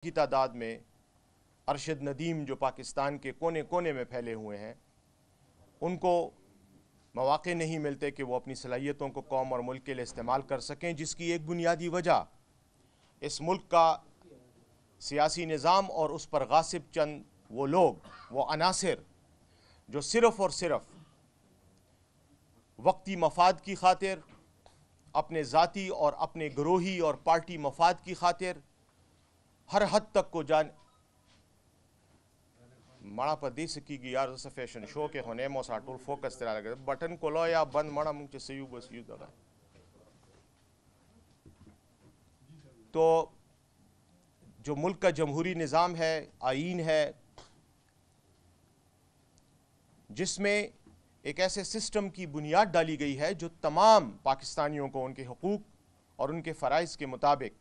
کی تعداد میں ارشد ندیم جو پاکستان کے کونے کونے میں پھیلے ہوئے ہیں، ان کو مواقع نہیں ملتے کہ وہ اپنی صلاحیتوں کو قوم اور ملک کے لیے استعمال کر سکیں، جس کی ایک بنیادی وجہ اس ملک کا سیاسی نظام اور اس پر غاصب چند وہ لوگ، وہ عناصر جو صرف اور صرف وقتی مفاد کی خاطر، اپنے ذاتی اور اپنے گروہی اور پارٹی مفاد کی خاطر ہر حد تک کو جان مڑا پر دی سکی گی یار فیشن شو کے ہونے موسا ٹول فوکس تیرا لگا بٹن کو لو یا بند مڑا منچ سیو بس یو دگا. تو جو ملک کا جمہوری نظام ہے، آئین ہے، جس میں ایک ایسے سسٹم کی بنیاد ڈالی گئی ہے جو تمام پاکستانیوں کو ان کے حقوق اور ان کے فرائض کے مطابق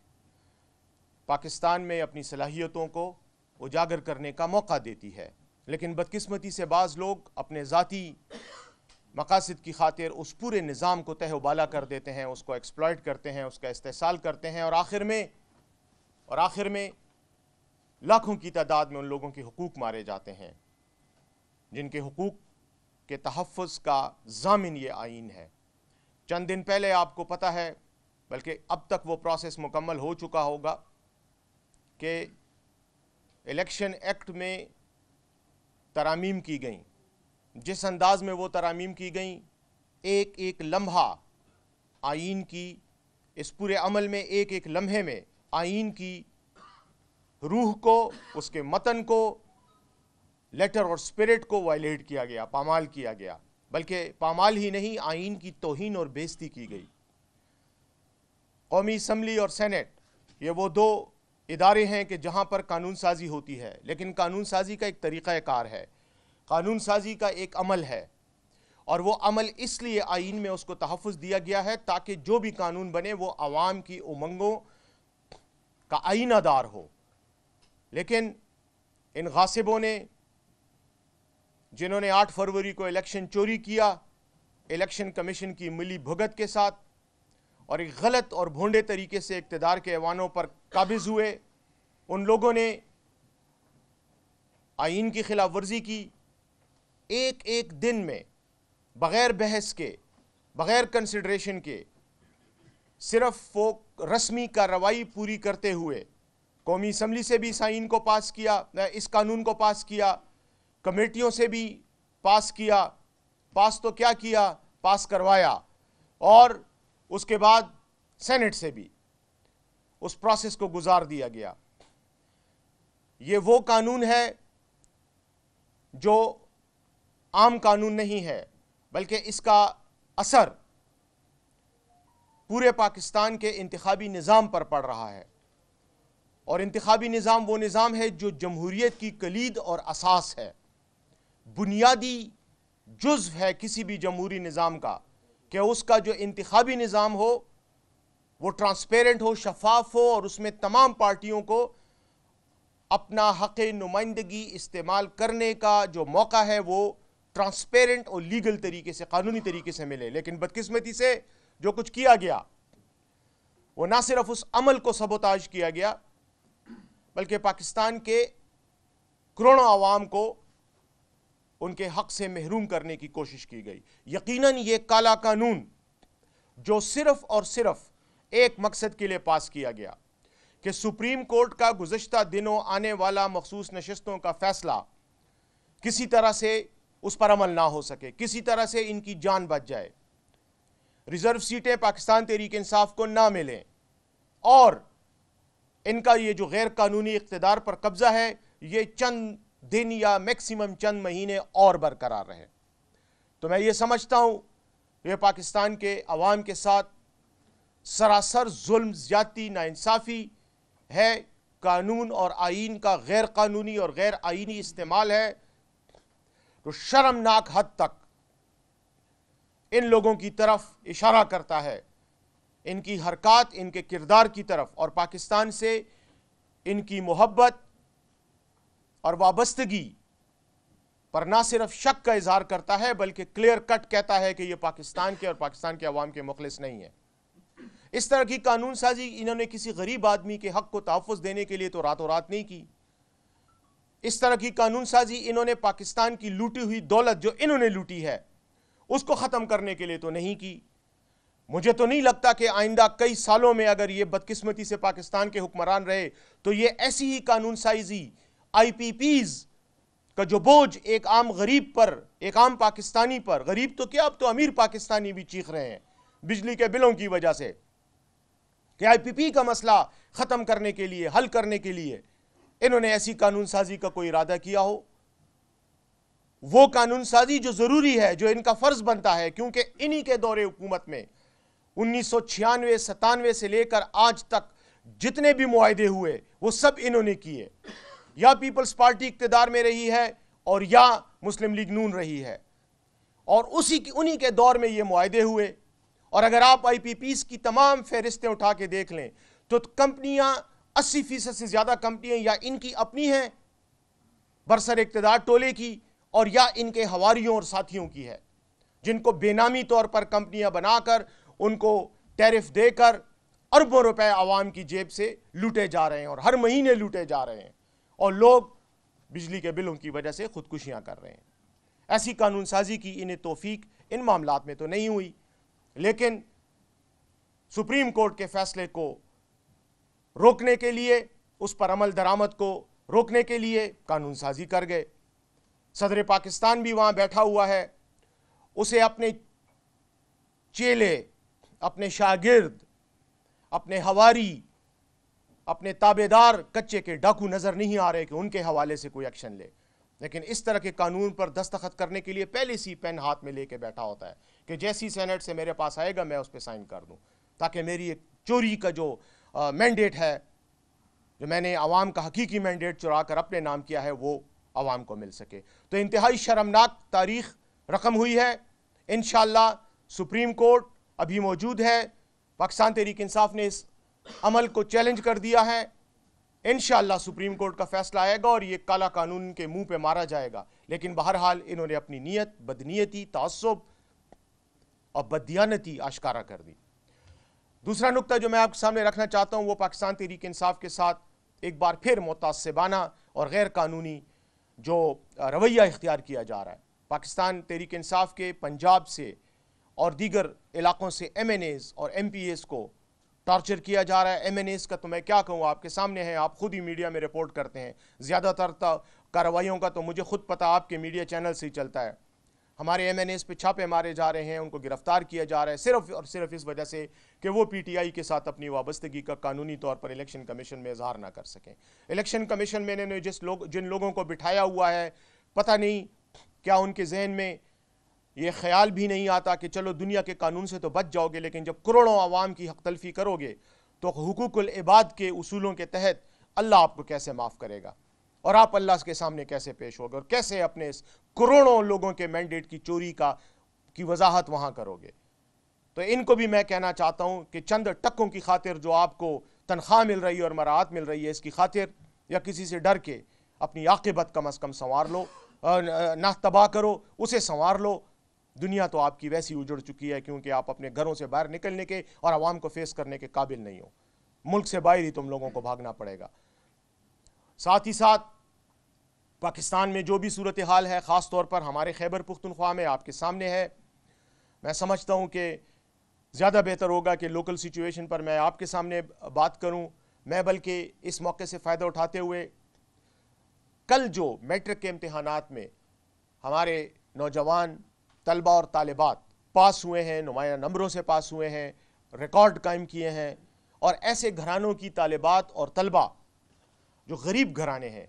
پاکستان میں اپنی صلاحیتوں کو اجاگر کرنے کا موقع دیتی ہے، لیکن بدقسمتی سے بعض لوگ اپنے ذاتی مقاصد کی خاطر اس پورے نظام کو تہہ و بالا کر دیتے ہیں، اس کو ایکسپلائٹ کرتے ہیں، اس کا استحصال کرتے ہیں، اور آخر میں لاکھوں کی تعداد میں ان لوگوں کے حقوق مارے جاتے ہیں جن کے حقوق کے تحفظ کا ضامن یہ آئین ہے. چند دن پہلے آپ کو پتہ ہے، بلکہ اب تک وہ پروسیس مکمل ہو چکا ہوگا، کہ الیکشن ایکٹ میں ترامیم کی گئیں. جس انداز میں وہ ترامیم کی گئیں، ایک ایک لمحہ آئین کی اس پورے عمل میں، ایک ایک لمحے میں آئین کی روح کو، اس کے متن کو، لیٹر اور سپرٹ کو وائلیٹ کیا گیا، پامال کیا گیا. بلکہ پامال ہی نہیں، آئین کی توہین اور بے عزتی کی گئی. قومی اسمبلی اور سینٹ یہ وہ دو ادارے ہیں کہ جہاں پر قانون سازی ہوتی ہے، لیکن قانون سازی کا ایک طریقہ کار ہے، قانون سازی کا ایک عمل ہے، اور وہ عمل اس لیے آئین میں اس کو تحفظ دیا گیا ہے تاکہ جو بھی قانون بنے وہ عوام کی امنگوں کا آئینہ دار ہو. لیکن ان غاصبوں نے، جنہوں نے 8 فروری کو الیکشن چوری کیا الیکشن کمیشن کی ملی بھگت کے ساتھ، اور ایک غلط اور بھونڈے طریقے سے اقتدار کے ایوانوں پر قابض ہوئے، ان لوگوں نے آئین کی خلاف ورزی کی. ایک ایک دن میں بغیر بحث کے، بغیر کنسیڈریشن کے، صرف وہ رسمی کارروائی پوری کرتے ہوئے قومی اسمبلی سے بھی اس آئین کو پاس کیا، اس قانون کو پاس کیا، کمیٹیوں سے بھی پاس کیا، پاس تو کیا کیا، پاس کروایا، اور اس کے بعد سینٹ سے بھی اس پروسیس کو گزار دیا گیا. یہ وہ قانون ہے جو عام قانون نہیں ہے، بلکہ اس کا اثر پورے پاکستان کے انتخابی نظام پر پڑ رہا ہے. اور انتخابی نظام وہ نظام ہے جو جمہوریت کی کلید اور اساس ہے، بنیادی جزو ہے کسی بھی جمہوری نظام کا، کہ اس کا جو انتخابی نظام ہو وہ ٹرانسپیرنٹ ہو، شفاف ہو، اور اس میں تمام پارٹیوں کو اپنا حق نمائندگی استعمال کرنے کا جو موقع ہے وہ ٹرانسپیرنٹ اور لیگل طریقے سے، قانونی طریقے سے ملے. لیکن بدقسمتی سے جو کچھ کیا گیا وہ نہ صرف اس عمل کو سبوتاژ کیا گیا، بلکہ پاکستان کے کروڑوں عوام کو ان کے حق سے محروم کرنے کی کوشش کی گئی. یقیناً یہ کالا قانون جو صرف اور صرف ایک مقصد کے لیے پاس کیا گیا کہ سپریم کورٹ کا گزشتہ دنوں آنے والا مخصوص نشستوں کا فیصلہ کسی طرح سے اس پر عمل نہ ہو سکے، کسی طرح سے ان کی جان بچ جائے، ریزرو سیٹیں پاکستان تحریک انصاف کو نہ ملیں، اور ان کا یہ جو غیر قانونی اقتدار پر قبضہ ہے یہ چند دن یا میکسیمم چند مہینے اور برقرار رہے. تو میں یہ سمجھتا ہوں یہ پاکستان کے عوام کے ساتھ سراسر ظلم، زیادتی، ناانصافی ہے. قانون اور آئین کا غیر قانونی اور غیر آئینی استعمال ہے. تو شرمناک حد تک ان لوگوں کی طرف اشارہ کرتا ہے، ان کی حرکات، ان کے کردار کی طرف، اور پاکستان سے ان کی محبت اور وابستگی پر نہ صرف شک کا اظہار کرتا ہے بلکہ کلیئر کٹ کہتا ہے کہ یہ پاکستان کے اور پاکستان کے عوام کے مخلص نہیں ہے. اس طرح کی قانون سازی انہوں نے کسی غریب آدمی کے حق کو تحفظ دینے کے لیے تو راتوں رات نہیں کی. اس طرح کی قانون سازی انہوں نے پاکستان کی لوٹی ہوئی دولت جو انہوں نے لوٹی ہے اس کو ختم کرنے کے لیے تو نہیں کی. مجھے تو نہیں لگتا کہ آئندہ کئی سالوں میں اگر یہ بدقسمتی سے پاکستان کے حکمران رہے تو یہ ایسی ہی قانون سازی آئی پی پیز کا جو بوجھ ایک عام غریب پر، ایک عام پاکستانی پر، غریب تو کیا اب تو امیر پاکستانی بھی چیخ رہے ہیں بجلی کے بلوں کی وجہ سے کہ آئی پی پی کا مسئلہ ختم کرنے کے لیے، حل کرنے کے لیے انہوں نے ایسی قانون سازی کا کوئی ارادہ کیا ہو. وہ قانون سازی جو ضروری ہے، جو ان کا فرض بنتا ہے، کیونکہ انہی کے دور حکومت میں 1996-97 سے لے کر آج تک جتنے بھی معاہدے ہوئے وہ سب انہوں نے کیے. یا پیپلز پارٹی اقتدار میں رہی ہے اور یا مسلم لیگ نون رہی ہے، اور انہی کے دور میں یہ معاہدے ہوئے. اور اگر آپ آئی پی پیز کی تمام فہرستیں اٹھا کے دیکھ لیں تو کمپنیاں 80% سے زیادہ کمپنیاں یا ان کی اپنی ہیں برسر اقتدار ٹولے کی، اور یا ان کے حواریوں اور ساتھیوں کی ہے، جن کو بے نامی طور پر کمپنیاں بنا کر ان کو ٹیرف دے کر اربوں روپے عوام کی جیب سے لوٹے جا رہے ہیں اور ہر مہینے لوٹے جا رہے ہیں، اور لوگ بجلی کے بلوں کی وجہ سے خودکشیاں کر رہے ہیں. ایسی قانون سازی کی انہیں توفیق ان معاملات میں تو نہیں ہوئی، لیکن سپریم کورٹ کے فیصلے کو روکنے کے لیے، اس پر عمل درآمد کو روکنے کے لیے قانون سازی کر گئے. صدر پاکستان بھی وہاں بیٹھا ہوا ہے، اسے اپنے چیلے، اپنے شاگرد، اپنے حواری، اپنے تابعدار کچے کے ڈاکو نظر نہیں آ رہے کہ ان کے حوالے سے کوئی ایکشن لے. لیکن اس طرح کے قانون پر دستخط کرنے کے لیے پہلے سی پین ہاتھ میں لے کے بیٹھا ہوتا ہے کہ جیسی سینٹ سے میرے پاس آئے گا میں اس پہ سائن کر دوں، تاکہ میری ایک چوری کا جو مینڈیٹ ہے، جو میں نے عوام کا حقیقی مینڈیٹ چرا کر اپنے نام کیا ہے، وہ عوام کو مل سکے. تو انتہائی شرمناک تاریخ رقم ہوئی ہے. انشاءاللہ سپریم کورٹ ابھی موجود ہے، پاکستان تحریک انصاف نے اس عمل کو چیلنج کر دیا ہے. انشاءاللہ سپریم کورٹ کا فیصلہ آئے گا اور یہ کالا قانون کے منہ پہ مارا جائے گا. لیکن بہرحال انہوں نے اپنی نیت، بدنیتی، تعصب اور بددیانتی آشکارا کر دی. دوسرا نقطہ جو میں آپ کے سامنے رکھنا چاہتا ہوں وہ پاکستان تحریک انصاف کے ساتھ ایک بار پھر متعصبانہ اور غیر قانونی جو رویہ اختیار کیا جا رہا ہے. پاکستان تحریک انصاف کے پنجاب سے اور دیگر علاقوں سے ایم این ایز اور ایم پی ایز کو ٹارچر کیا جا رہا ہے. ایم این ایز کا تو میں کیا کہوں، آپ کے سامنے ہیں، آپ خود ہی میڈیا میں رپورٹ کرتے ہیں. زیادہ تر کارروائیوں کا تو مجھے خود پتہ آپ کے میڈیا چینل سے ہی چلتا ہے. ہمارے ایم این ایز پہ چھاپے مارے جا رہے ہیں، ان کو گرفتار کیا جا رہا ہے صرف اور صرف اس وجہ سے کہ وہ پی ٹی آئی کے ساتھ اپنی وابستگی کا قانونی طور پر الیکشن کمیشن میں اظہار نہ کر سکیں. الیکشن کمیشن میں انہوں نے جن لوگوں کو بٹھایا ہوا ہے، پتہ نہیں کیا ان کے ذہن میں یہ خیال بھی نہیں آتا کہ چلو دنیا کے قانون سے تو بچ جاؤ گے، لیکن جب کروڑوں عوام کی حق تلفی کرو گے تو حقوق العباد کے اصولوں کے تحت اللہ آپ کو کیسے معاف کرے گا، اور آپ اللہ کے سامنے کیسے پیش ہوگے، اور کیسے اپنے اس کروڑوں لوگوں کے مینڈیٹ کی چوری کی وضاحت وہاں کرو گے. تو ان کو بھی میں کہنا چاہتا ہوں کہ چند ٹکوں کی خاطر جو آپ کو تنخواہ مل رہی ہے اور مراعات مل رہی ہے، اس کی خاطر یا کسی سے ڈر کے اپنی عاقبت کم از کم سنوار لو، نہ تباہ کرو، اسے سنوار لو. دنیا تو آپ کی ویسی اجڑ چکی ہے کیونکہ آپ اپنے گھروں سے باہر نکلنے کے اور عوام کو فیس کرنے کے قابل نہیں ہو. ملک سے باہر ہی تم لوگوں کو بھاگنا پڑے گا. ساتھ ہی ساتھ پاکستان میں جو بھی صورتحال ہے، خاص طور پر ہمارے خیبر پختونخوا میں، آپ کے سامنے ہے. میں سمجھتا ہوں کہ زیادہ بہتر ہوگا کہ لوکل سچویشن پر میں آپ کے سامنے بات کروں. میں بلکہ اس موقع سے فائدہ اٹھاتے ہوئے کل جو میٹرک کے امتحانات میں ہمارے نوجوان طلبہ اور طالبات پاس ہوئے ہیں، نمایاں نمبروں سے پاس ہوئے ہیں، ریکارڈ قائم کیے ہیں، اور ایسے گھرانوں کی طالبات اور طلبہ جو غریب گھرانے ہیں،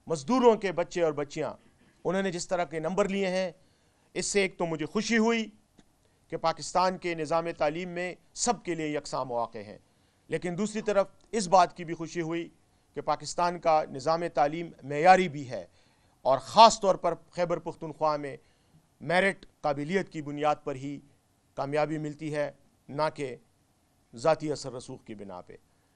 مزدوروں کے بچے اور بچیاں، انہوں نے جس طرح کے نمبر لیے ہیں، اس سے ایک تو مجھے خوشی ہوئی کہ پاکستان کے نظام تعلیم میں سب کے لیے یکساں مواقع ہیں، لیکن دوسری طرف اس بات کی بھی خوشی ہوئی کہ پاکستان کا نظام تعلیم معیاری بھی ہے، اور خاص طور پر خیبر پختونخوا میں میرٹ قابلیت کی بنیاد پر ہی کامیابی ملتی ہے، نہ کہ ذاتی اثر رسوخ کی بنا پہ.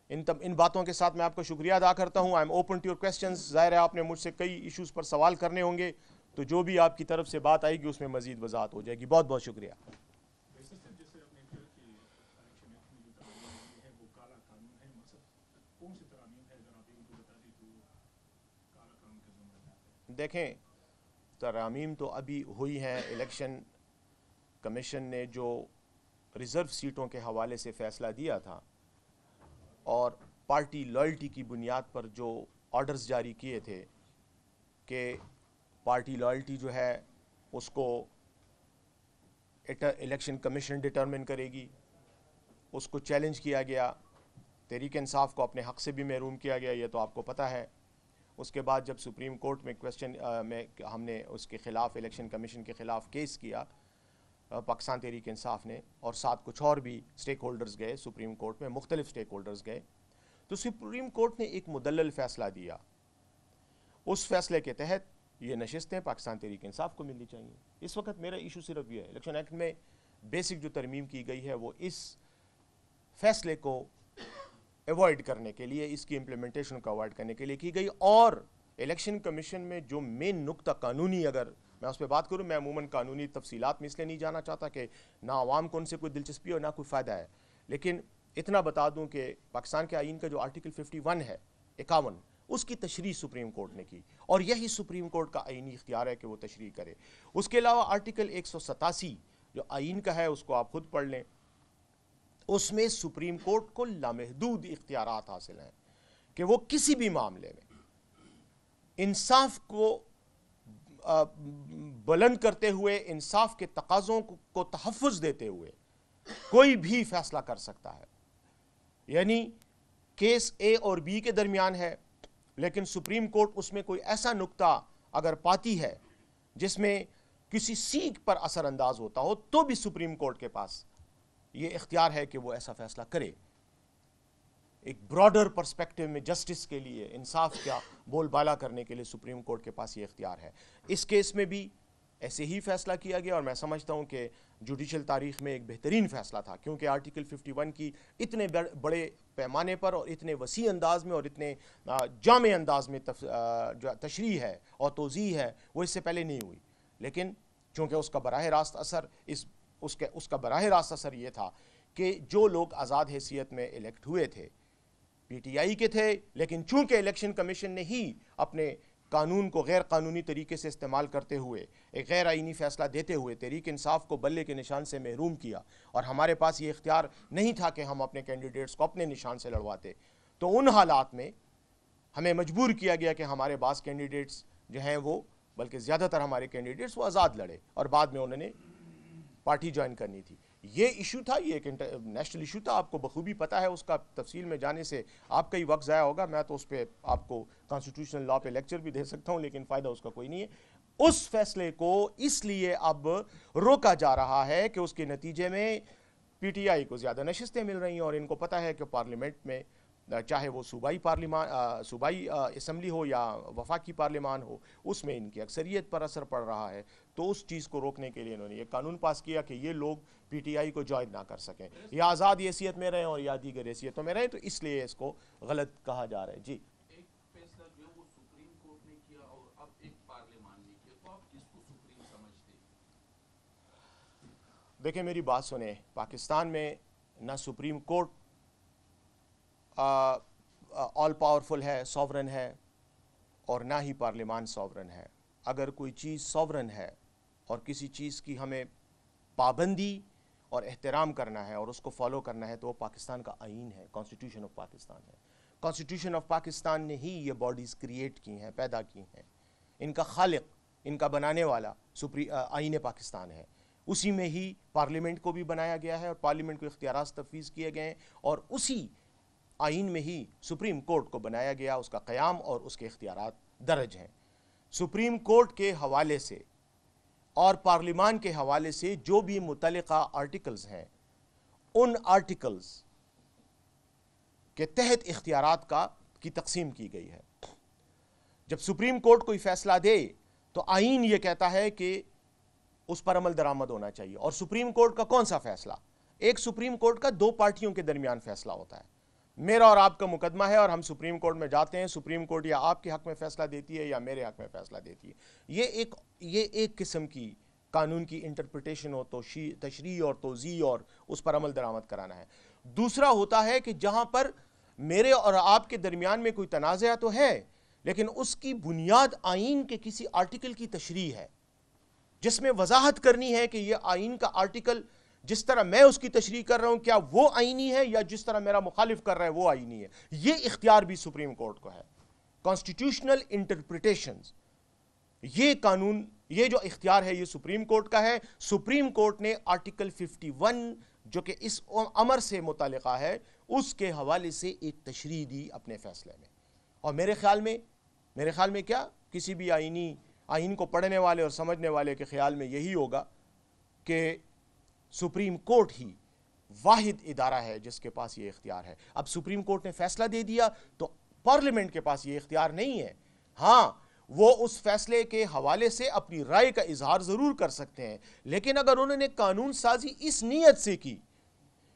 ان باتوں کے ساتھ میں آپ کا شکریہ ادا کرتا ہوں. I am open to your questions. ظاہر ہے آپ نے مجھ سے کئی ایشوز پر سوال کرنے ہوں گے، تو جو بھی آپ کی طرف سے بات آئے گی اس میں مزید وضاحت ہو جائے گی. بہت بہت شکریہ. دیکھیں ترامیم تو ابھی ہوئی ہیں. الیکشن کمیشن نے جو ریزرو سیٹوں کے حوالے سے فیصلہ دیا تھا اور پارٹی لائلٹی کی بنیاد پر جو آرڈرز جاری کیے تھے کہ پارٹی لائلٹی جو ہے اس کو الیکشن کمیشن ڈٹرمن کرے گی، اس کو چیلنج کیا گیا. تحریک انصاف کو اپنے حق سے بھی محروم کیا گیا، یہ تو آپ کو پتہ ہے. اس کے بعد جب سپریم کورٹ میں ہم نے اس کے خلاف الیکشن کمیشن کے خلاف کیس کیا پاکستان تحریک انصاف نے، اور ساتھ کچھ اور بھی سٹیک ہولڈرز گئے سپریم کورٹ میں، مختلف سٹیک ہولڈرز گئے، تو سپریم کورٹ نے ایک مدلل فیصلہ دیا. اس فیصلے کے تحت یہ نشستیں پاکستان تحریک انصاف کو ملنی چاہیے. اس وقت میرا ایشو صرف یہ ہے، الیکشن ایکٹ میں بیسک جو ترمیم کی گئی ہے وہ اس فیصلے کو ایوائڈ کرنے کے لیے، اس کی امپلیمنٹیشن کو ایوائڈ کرنے کے لیے کی گئی. اور الیکشن کمیشن میں جو مین نقطہ قانونی، اگر میں اس پہ بات کروں، میں عموماً قانونی تفصیلات میں اس لیے نہیں جانا چاہتا کہ نہ عوام کو ان سے کوئی دلچسپی اور نہ کوئی فائدہ ہے، لیکن اتنا بتا دوں کہ پاکستان کے آئین کا جو آرٹیکل 51 ہے 51، اس کی تشریح سپریم کورٹ نے کی، اور یہی سپریم کورٹ کا آئینی اختیار ہے کہ وہ تشریح کرے. اس کے علاوہ آرٹیکل 187 جو آئین کا ہے اس کو آپ خود پڑھ لیں. اس میں سپریم کورٹ کو لامحدود اختیارات حاصل ہیں کہ وہ کسی بھی معاملے میں انصاف کو بلند کرتے ہوئے، انصاف کے تقاضوں کو تحفظ دیتے ہوئے کوئی بھی فیصلہ کر سکتا ہے. یعنی کیس اے اور بی کے درمیان ہے، لیکن سپریم کورٹ اس میں کوئی ایسا نقطہ اگر پاتی ہے جس میں کسی سی پر اثر انداز ہوتا ہو، تو بھی سپریم کورٹ کے پاس یہ اختیار ہے کہ وہ ایسا فیصلہ کرے. ایک براڈر پرسپیکٹو میں جسٹس کے لیے، انصاف کا بول بالا کرنے کے لیے سپریم کورٹ کے پاس یہ اختیار ہے. اس کیس میں بھی ایسے ہی فیصلہ کیا گیا، اور میں سمجھتا ہوں کہ جوڈیشل تاریخ میں ایک بہترین فیصلہ تھا، کیونکہ آرٹیکل 51 کی اتنے بڑے پیمانے پر اور اتنے وسیع انداز میں اور اتنے جامع انداز میں جو تشریح ہے اور توضیح ہے وہ اس سے پہلے نہیں ہوئی. لیکن چونکہ اس کا براہ راست اثر اس کا براہ راست اثر یہ تھا کہ جو لوگ آزاد حیثیت میں الیکٹ ہوئے تھے پی ٹی آئی کے تھے، لیکن چونکہ الیکشن کمیشن نے ہی اپنے قانون کو غیر قانونی طریقے سے استعمال کرتے ہوئے ایک غیر آئینی فیصلہ دیتے ہوئے تحریک انصاف کو بلے کے نشان سے محروم کیا، اور ہمارے پاس یہ اختیار نہیں تھا کہ ہم اپنے کینڈیڈیٹس کو اپنے نشان سے لڑواتے، تو ان حالات میں ہمیں مجبور کیا گیا کہ ہمارے بعض کینڈیڈیٹس جو ہیں وہ، بلکہ زیادہ تر ہمارے کینڈیڈیٹس وہ آزاد لڑے، اور بعد میں انہوں نے پارٹی جوائن کرنی تھی. یہ ایشو تھا، یہ ایک نیشنل ایشو تھا، آپ کو بخوبی پتہ ہے. اس کا تفصیل میں جانے سے آپ کا ہی وقت ضائع ہوگا. میں تو اس پہ آپ کو کانسٹیٹیوشنل لا پہ لیکچر بھی دے سکتا ہوں، لیکن فائدہ اس کا کوئی نہیں ہے. اس فیصلے کو اس لیے اب روکا جا رہا ہے کہ اس کے نتیجے میں پی ٹی آئی کو زیادہ نشستیں مل رہی ہیں، اور ان کو پتہ ہے کہ پارلیمنٹ میں چاہے وہ صوبائی اسمبلی ہو یا وفاقی پارلیمان ہو، اس میں ان کی اکثریت پر اثر پڑ رہا ہے. تو اس چیز کو روکنے کے لیے انہوں نے یہ قانون پاس کیا کہ یہ لوگ پی ٹی آئی کو جوائن نہ کر سکیں، یا آزاد حیثیت میں رہیں اور یا دیگر حیثیتوں میں رہیں. تو اس لیے اس کو غلط کہا جا رہا ہے. جی، ایک فیصلہ جو وہ سپریم کورٹ نے کیا اور اب ایک پارلیمان نے کیا، تو آپ کس کو سپریم سمجھتے ہیں؟ دیکھیں میری بات سنیں، پاکستان میں نہ سپریم کورٹ آل پاورفل ہے، سوورن ہے، اور نہ ہی پارلیمان سوورن ہے. اگر کوئی چیز سوورن ہے اور کسی چیز کی ہمیں پابندی اور احترام کرنا ہے اور اس کو فالو کرنا ہے، تو وہ پاکستان کا آئین ہے، کانسٹیٹیوشن آف پاکستان ہے. کانسٹیٹیوشن آف پاکستان نے ہی یہ باڈیز کریٹ کی ہیں، پیدا کی ہیں. ان کا خالق، ان کا بنانے والا آئین پاکستان ہے. اسی میں ہی پارلیمنٹ کو بھی بنایا گیا ہے اور پارلیمنٹ کو اختیارات تفویض کیے گئے ہیں، اور اسی آئین میں ہی سپریم کورٹ کو بنایا گیا، اس کا قیام اور اس کے اختیارات درج ہیں. سپریم کورٹ کے حوالے سے اور پارلیمان کے حوالے سے جو بھی متعلقہ آرٹیکلز ہیں، ان آرٹیکلز کے تحت اختیارات کی تقسیم کی گئی ہے. جب سپریم کورٹ کوئی فیصلہ دے تو آئین یہ کہتا ہے کہ اس پر عمل درآمد ہونا چاہیے. اور سپریم کورٹ کا کون سا فیصلہ؟ ایک سپریم کورٹ کا دو پارٹیوں کے درمیان فیصلہ ہوتا ہے. میرا اور آپ کا مقدمہ ہے اور ہم سپریم کورٹ میں جاتے ہیں، سپریم کورٹ یا آپ کے حق میں فیصلہ دیتی ہے یا میرے حق میں فیصلہ دیتی ہے. یہ ایک قسم کی قانون کی انٹرپریٹیشن ہو، تشریح اور توضیح اور اس پر عمل درآمد کرانا ہے. دوسرا ہوتا ہے کہ جہاں پر میرے اور آپ کے درمیان میں کوئی تنازعہ تو ہے، لیکن اس کی بنیاد آئین کے کسی آرٹیکل کی تشریح ہے، جس میں وضاحت کرنی ہے کہ یہ آئین کا آرٹیکل جس طرح میں اس کی تشریح کر رہا ہوں کیا وہ آئینی ہے یا جس طرح میرا مخالف کر رہا ہے وہ آئینی ہے۔ یہ اختیار بھی سپریم کورٹ کو ہے، کانسٹیٹیوشنل انٹرپریٹیشنز، یہ قانون، یہ جو اختیار ہے یہ سپریم کورٹ کا ہے۔ سپریم کورٹ نے آرٹیکل 51 جو کہ اس امر سے متعلقہ ہے اس کے حوالے سے ایک تشریح دی اپنے فیصلے میں، اور میرے خیال میں کیا کسی بھی آئین کو پڑھنے والے اور سمجھنے والے کے خیال میں یہی ہوگا کہ سپریم کورٹ ہی واحد ادارہ ہے جس کے پاس یہ اختیار ہے۔ اب سپریم کورٹ نے فیصلہ دے دیا تو پارلیمنٹ کے پاس یہ اختیار نہیں ہے۔ ہاں وہ اس فیصلے کے حوالے سے اپنی رائے کا اظہار ضرور کر سکتے ہیں، لیکن اگر انہوں نے قانون سازی اس نیت سے کی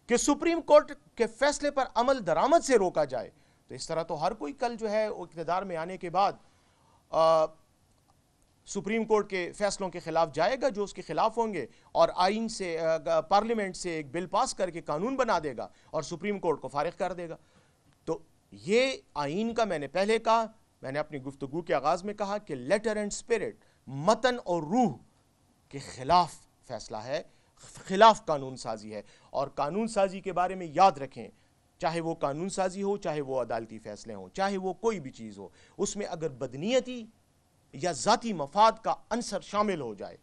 کہ سپریم کورٹ کے فیصلے پر عمل درآمد سے روکا جائے، تو اس طرح تو ہر کوئی کل جو ہے اقتدار میں آنے کے بعد سپریم کورٹ کے فیصلوں کے خلاف جائے گا جو اس کے خلاف ہوں گے، اور آئین سے پارلیمنٹ سے ایک بل پاس کر کے قانون بنا دے گا اور سپریم کورٹ کو فارغ کر دے گا۔ تو یہ آئین کا، میں نے پہلے کہا، میں نے اپنی گفتگو کے آغاز میں کہا کہ لیٹر اینڈ اسپرٹ، متن اور روح کے خلاف فیصلہ ہے، خلاف قانون سازی ہے۔ اور قانون سازی کے بارے میں یاد رکھیں، چاہے وہ قانون سازی ہو، چاہے وہ عدالتی فیصلے ہوں، چاہے وہ کوئی بھی چیز ہو، اس میں اگر بدنیتی یا ذاتی مفاد کا عنصر شامل ہو جائے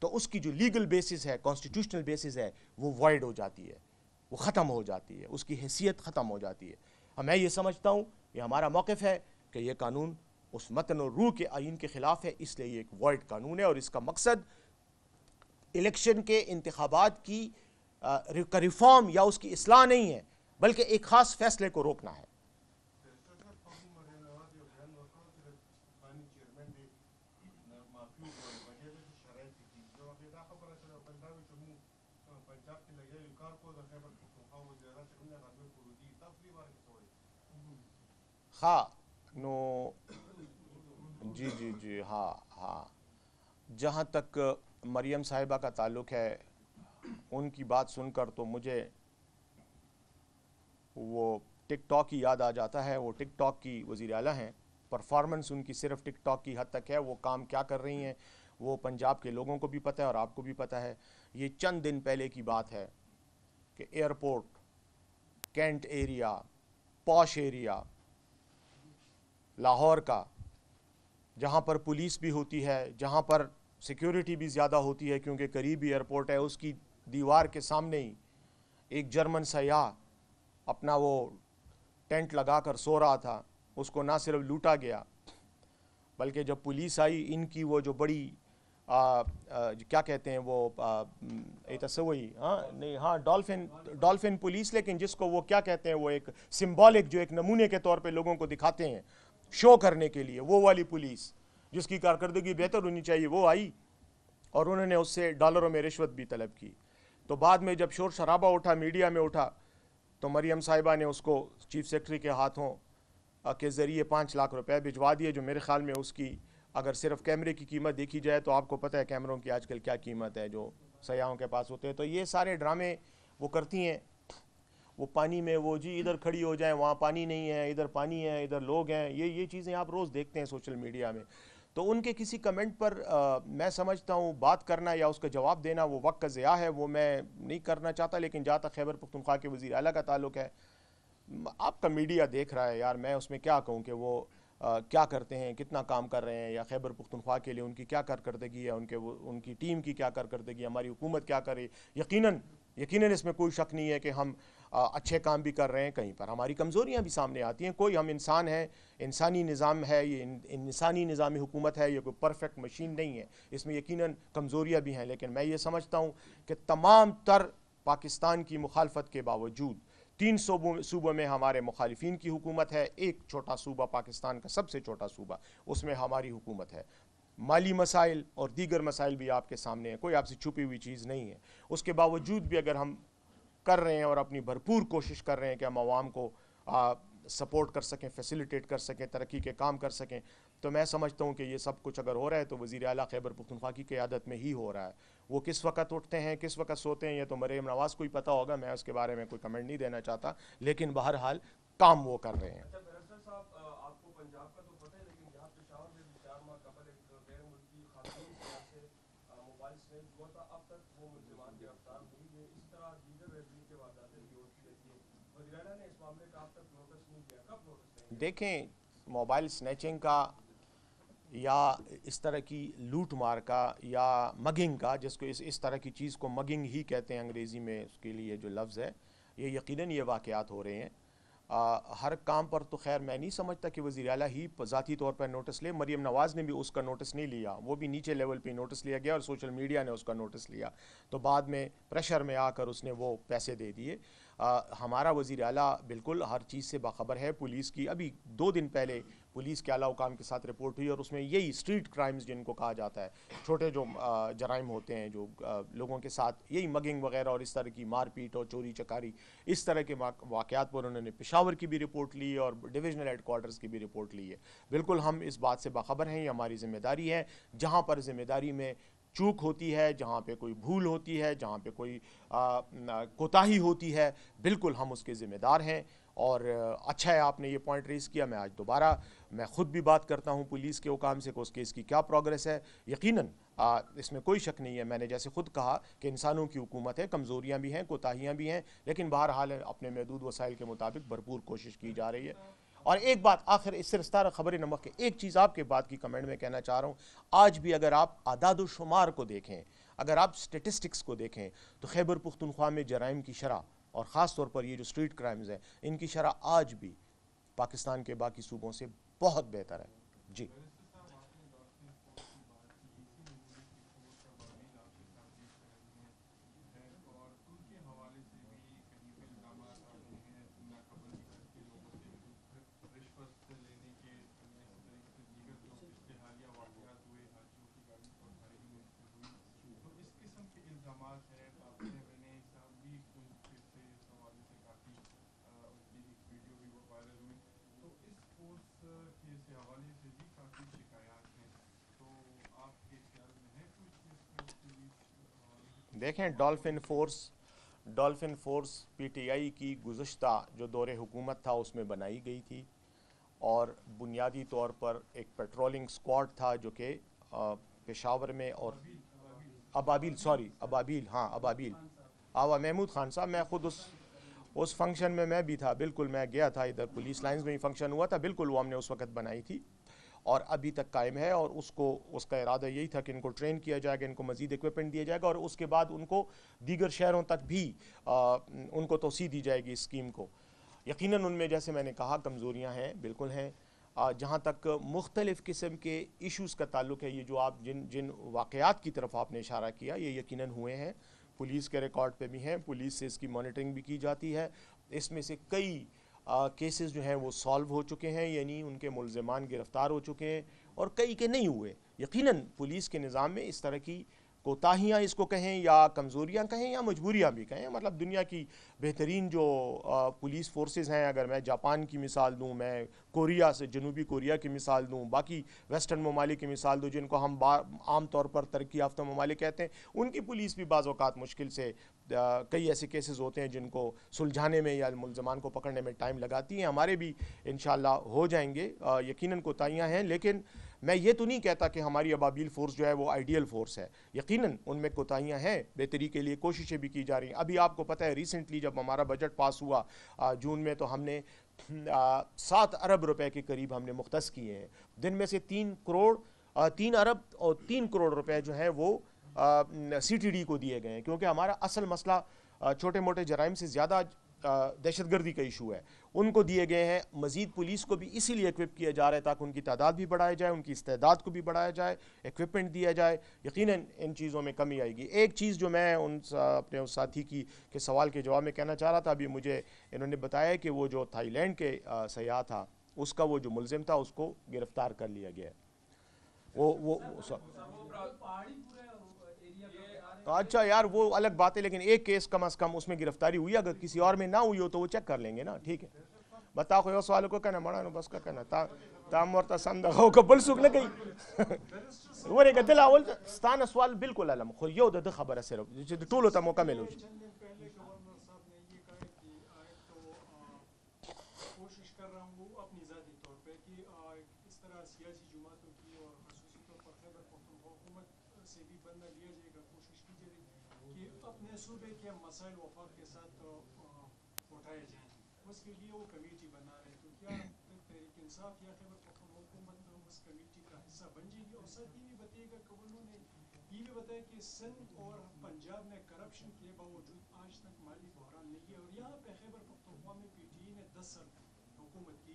تو اس کی جو لیگل بیسس ہے، کانسٹیٹیوشنل بیسس ہے، وہ وائڈ ہو جاتی ہے، وہ ختم ہو جاتی ہے، اس کی حیثیت ختم ہو جاتی ہے۔ میں یہ سمجھتا ہوں، یہ ہمارا موقف ہے کہ یہ قانون اس متن اور روح کے آئین کے خلاف ہے، اس لیے یہ ایک وائڈ قانون ہے، اور اس کا مقصد الیکشن کے انتخابات کی ریفارم یا اس کی اصلاح نہیں ہے، بلکہ ایک خاص فیصلے کو روکنا ہے۔ جی ہاں، جہاں تک مریم صاحبہ کا تعلق ہے، ان کی بات سن کر تو مجھے وہ ٹک ٹاک کی یاد آ جاتا ہے۔ وہ ٹک ٹاک کی وزیر اعلیٰ ہیں، پرفارمنس ان کی صرف ٹک ٹاک کی حد تک ہے، وہ کام کیا کر رہی ہیں وہ پنجاب کے لوگوں کو بھی پتہ ہے اور آپ کو بھی پتہ ہے۔ یہ چند دن پہلے کی بات ہے کہ airport, cantt area, posh area Lahore کا، جہاں پر پولیس بھی ہوتی ہے، جہاں پر سیکیورٹی بھی زیادہ ہوتی ہے کیونکہ قریبی ایئرپورٹ ہے، اس کی دیوار کے سامنے ہی ایک جرمن سیاح اپنا وہ ٹینٹ لگا کر سو رہا تھا، اس کو نہ صرف لوٹا گیا بلکہ جب پولیس آئی، ان کی وہ جو بڑی کیا کہتے ہیں وہ ڈالفن پولیس، لیکن جس کو وہ کیا کہتے ہیں، وہ ایک سمبولک، جو ایک نمونے کے طور پہ لوگوں کو دکھاتے ہیں شو کرنے کے لیے، وہ والی پولیس جس کی کارکردگی بہتر ہونی چاہیے، وہ آئی اور انہوں نے اس سے ڈالروں میں رشوت بھی طلب کی۔ تو بعد میں جب شور شرابہ اٹھا، میڈیا میں اٹھا، تو مریم صاحبہ نے اس کو چیف سیکرٹری کے ہاتھوں کے ذریعے 5 لاکھ روپے بھجوا دیے، جو میرے خیال میں اس کی اگر صرف کیمرے کی قیمت دیکھی جائے تو آپ کو پتہ ہے کیمروں کی آج کل کیا قیمت ہے جو سیاحوں کے پاس ہوتے ہیں۔ تو یہ سارے ڈرامے وہ کرتی ہیں، وہ پانی میں وہ جی ادھر کھڑی ہو جائیں، وہاں پانی نہیں ہے، ادھر پانی ہے، ادھر لوگ ہیں، یہ چیزیں آپ روز دیکھتے ہیں سوشل میڈیا میں۔ تو ان کے کسی کمنٹ پر میں سمجھتا ہوں بات کرنا یا اس کا جواب دینا وہ وقت کا ضیاع ہے، وہ میں نہیں کرنا چاہتا۔ لیکن جہاں تک خیبر پختونخوا کے وزیر اعلیٰ کا تعلق ہے، آپ کا میڈیا دیکھ رہا ہے یار، میں اس میں کیا کہوں کہ وہ کیا کرتے ہیں، کتنا کام کر رہے ہیں، یا خیبر پختونخوا کے لیے ان کی کیا کارکردگی ہے، ان کی ٹیم کی کیا کارکردگی ہے، ہماری حکومت کیا کرے۔ یقیناً اس میں کوئی شک نہیں ہے کہ ہم اچھے کام بھی کر رہے ہیں، کہیں پر ہماری کمزوریاں بھی سامنے آتی ہیں، کوئی ہم انسان ہیں، انسانی نظام ہے، یہ انسانی نظام حکومت ہے، یہ کوئی پرفیکٹ مشین نہیں ہے، اس میں یقیناً کمزوریاں بھی ہیں۔ لیکن میں یہ سمجھتا ہوں کہ تمام تر پاکستان کی مخالفت کے باوجود 3 صوبوں میں ہمارے مخالفین کی حکومت ہے، ایک چھوٹا صوبہ پاکستان کا سب سے چھوٹا صوبہ، اس میں ہماری حکومت ہے۔ مالی مسائل اور دیگر مسائل بھی آپ کے سامنے ہیں، کوئی آپ سے چھپی ہوئی چیز نہیں ہے۔ اس کے باوجود بھی اگر ہم کر رہے ہیں اور اپنی بھرپور کوشش کر رہے ہیں کہ ہم عوام کو سپورٹ کر سکیں، فیسیلیٹیٹ کر سکیں، ترقی کے کام کر سکیں، تو میں سمجھتا ہوں کہ یہ سب کچھ اگر ہو رہا ہے تو وزیر اعلیٰ خیبر پختونخوا کی قیادت میں ہی ہو رہا ہے۔ وہ کس وقت اٹھتے ہیں، کس وقت سوتے ہیں، یہ تو مریم نواز کو ہی پتہ ہوگا، میں اس کے بارے میں کوئی کمنٹ نہیں دینا چاہتا، لیکن بہرحال کام وہ کر رہے ہیں۔ اچھا بیرسٹر صاحب، آپ کو پنجاب کا تو پشاور میں 4 ماہ قبل ایک غیر ملکی خاتون سے موبائل سنیچ ہوا تھا، اب تک وہ ملزمان گرفتار نہیں ہوئے. اسی طرح دیگر ریزنی کے وارداتیں بھی ہوتی رہتی ہیں. وزیر اعلیٰ نے اس معاملے کا اب تک نوٹس نہیں دیا، کب نوٹس دیں گے؟ دیکھیں، موبائل سنیچنگ کا یا اس طرح کی لوٹ مار کا یا مگنگ کا، جس کو اس طرح کی چیز کو مگنگ ہی کہتے ہیں انگریزی میں، اس کے لیے جو لفظ ہے، یہ یقیناً یہ واقعات ہو رہے ہیں. ہر کام پر تو خیر میں نہیں سمجھتا کہ وزیر اعلیٰ ہی ذاتی طور پر نوٹس لے. مریم نواز نے بھی اس کا نوٹس نہیں لیا، وہ بھی نیچے لیول پہ نوٹس لیا گیا اور سوشل میڈیا نے اس کا نوٹس لیا، تو بعد میں پریشر میں آ کر اس نے وہ پیسے دے دیے. ہمارا وزیر اعلیٰ بالکل ہر چیز سے باخبر ہے. پولیس کی ابھی 2 دن پہلے پولیس کے اعلیٰ حکام کے ساتھ رپورٹ ہوئی اور اس میں یہی اسٹریٹ کرائمز جن کو کہا جاتا ہے، چھوٹے جو جرائم ہوتے ہیں جو لوگوں کے ساتھ، یہی مگنگ وغیرہ اور اس طرح کی مار پیٹ اور چوری چکاری، اس طرح کے واقعات پر انہوں نے پشاور کی بھی رپورٹ لی اور ڈویژنل ہیڈ کوارٹرز کی بھی رپورٹ لی ہے. بالکل ہم اس بات سے باخبر ہیں، یہ ہماری ذمہ داری ہے. جہاں پر ذمہ داری میں چوک ہوتی ہے، جہاں پہ کوئی بھول ہوتی ہے، جہاں پہ کوئی کوتاہی ہوتی ہے، بالکل ہم اس کے ذمہ دار ہیں. اور اچھا ہے آپ نے یہ پوائنٹ ریز کیا. میں آج دوبارہ میں خود بھی بات کرتا ہوں پولیس کے حکام سے کہ اس کیس کی کیا پروگریس ہے. یقیناً اس میں کوئی شک نہیں ہے، میں نے جیسے خود کہا کہ انسانوں کی حکومت ہے، کمزوریاں بھی ہیں، کوتاہیاں بھی ہیں، لیکن بہرحال اپنے محدود وسائل کے مطابق بھرپور کوشش کی جا رہی ہے. اور ایک بات آخر اس سے رستہ خبر نمک کے ایک چیز آپ کے بات کی کمنٹ میں کہنا چاہ رہا ہوں. آج بھی اگر آپ اعداد و شمار کو دیکھیں، اگر آپ سٹیٹسٹکس کو دیکھیں، تو خیبر پختونخوا میں جرائم کی شرح اور خاص طور پر یہ جو اسٹریٹ کرائمز ہیں، ان کی شرح آج بھی پاکستان کے باقی صوبوں سے بہت بہتر ہے. جی دیکھیں، dolphin force P T I کی گزشتہ جو دور حکومت تھا اس میں بنائی گئی تھی، اور بنیادی طور پر ایک پیٹرولنگ اسکواڈ تھا جو کہ پشاور میں اور ابابیل محمود خان صاحب، میں خود اس فنکشن میں میں بھی تھا، بالکل میں گیا تھا، ادھر پولیس لائنز میں ہی فنکشن ہوا تھا، بالکل وہ ہم نے اس وقت بنائی تھی اور ابھی تک قائم ہے. اور اس کا ارادہ یہی تھا کہ ان کو ٹرین کیا جائے گا، ان کو مزید ایکوپمنٹ دیا جائے گا اور اس کے بعد ان کو دیگر شہروں تک بھی ان کو توسیع دی جائے گی اس اسکیم کو. یقیناً ان میں جیسے میں نے کہا کمزوریاں ہیں، بالکل ہیں. جہاں تک مختلف قسم کے ایشوز کا تعلق ہے، یہ جو آپ جن واقعات کی طرف آپ نے اشارہ کیا، یہ یقیناً ہوئے ہیں، پولیس کے ریکارڈ پہ بھی ہیں، پولیس سے اس کی مانیٹرنگ بھی کی جاتی ہے. اس میں سے کئی کیسز جو ہیں وہ سالو ہو چکے ہیں، یعنی ان کے ملزمان گرفتار ہو چکے ہیں، اور کئی کے نہیں ہوئے. یقیناً پولیس کے نظام میں اس طرح کی کوتاہیاں اس کو کہیں یا کمزوریاں کہیں یا مجبوریاں بھی کہیں، مطلب دنیا کی بہترین جو پولیس فورسز ہیں، اگر میں جاپان کی مثال دوں، میں کوریا سے جنوبی کوریا کی مثال دوں، باقی ویسٹرن ممالک کی مثال دوں جن کو ہم عام طور پر ترقی یافتہ ممالک کہتے ہیں، ان کی پولیس بھی بعض اوقات مشکل سے کئی ایسے کیسز ہوتے ہیں جن کو سلجھانے میں یا ملزمان کو پکڑنے میں ٹائم لگاتی ہیں. ہمارے بھی انشاءاللہ ہو جائیں گے. یقیناً کوتاہیاں ہیں، لیکن میں یہ تو نہیں کہتا کہ ہماری ابابیل فورس جو ہے وہ آئیڈیل فورس ہے. یقیناً ان میں کوتاہیاں ہیں، بہتری کے لیے کوششیں بھی کی جا رہی ہیں. ابھی آپ کو پتہ ہے ریسنٹلی جب ہمارا بجٹ پاس ہوا جون میں، تو ہم نے 7 ارب روپے کے قریب ہم نے مختص کیے ہیں. دن میں سے 3 ارب اور 3 کروڑ روپے جو ہیں وہ سی ٹی ڈی کو دیے گئے ہیں، کیونکہ ہمارا اصل مسئلہ چھوٹے موٹے جرائم سے زیادہ دہشت گردی کا ایشو ہے. ان کو دیے گئے ہیں. مزید پولیس کو بھی اسی لیے ایکوپ کیا جا رہا ہے تاکہ ان کی تعداد بھی بڑھایا جائے، ان کی استعداد کو بھی بڑھایا جائے، ایکوپمنٹ دیا جائے. یقیناً ان چیزوں میں کمی آئے گی. ایک چیز جو میں اپنے اس ساتھی کے سوال کے جواب میں کہنا چاہ رہا تھا، ابھی مجھے انہوں نے بتایا کہ وہ جو تھائی لینڈ کے سیاح تھا، اس کا وہ جو ملزم تھا اس کو گرفتار کر لیا گیا ہے. اچھا یار وہ الگ بات ہے، لیکن ایک کیس کم از کم اس میں گرفتاری ہوئی. اگر کسی اور میں نہ ہوئی ہو تو وہ چیک کر لیں گے نا. ٹھیک ہے، بتا کوئی سوال کو کہنا مڑا نو بس کا کہنا تام ورتا سمدا ہو قبل سوق نہ گئی ورے کا دل اول ستانه سوال بالکل علم خو یو د خبره صرف چې ټولو ته موقع ملو. کوشش کر رہا ہوں وہ اپنی ذاتی طور پہ کہ اس طرح سیاسی جماعت خیبر پختونخوا حکومت سے بھی بندہ لیا جائے گا, کوشش کی جائے گی کہ اپنے صوبے کے مسائل وفاق کے ساتھ اٹھائے جائیں. اس کے لیے وہ کمیٹی بنا رہے, تو کیا تحریک انصاف یا خیبر پختونخوا حکومت اس کمیٹی کا حصہ بن جائے گی؟ اور ساتھ یہ بھی بتائیے گا کہ انہوں نے یہ بھی بتایا کہ سندھ اور پنجاب میں کرپشن کے باوجود آج تک مالی بحران نہیں ہے, اور یہاں پہ خیبر پختونخوا میں پی ٹی آئی نے 10 سال حکومت کی,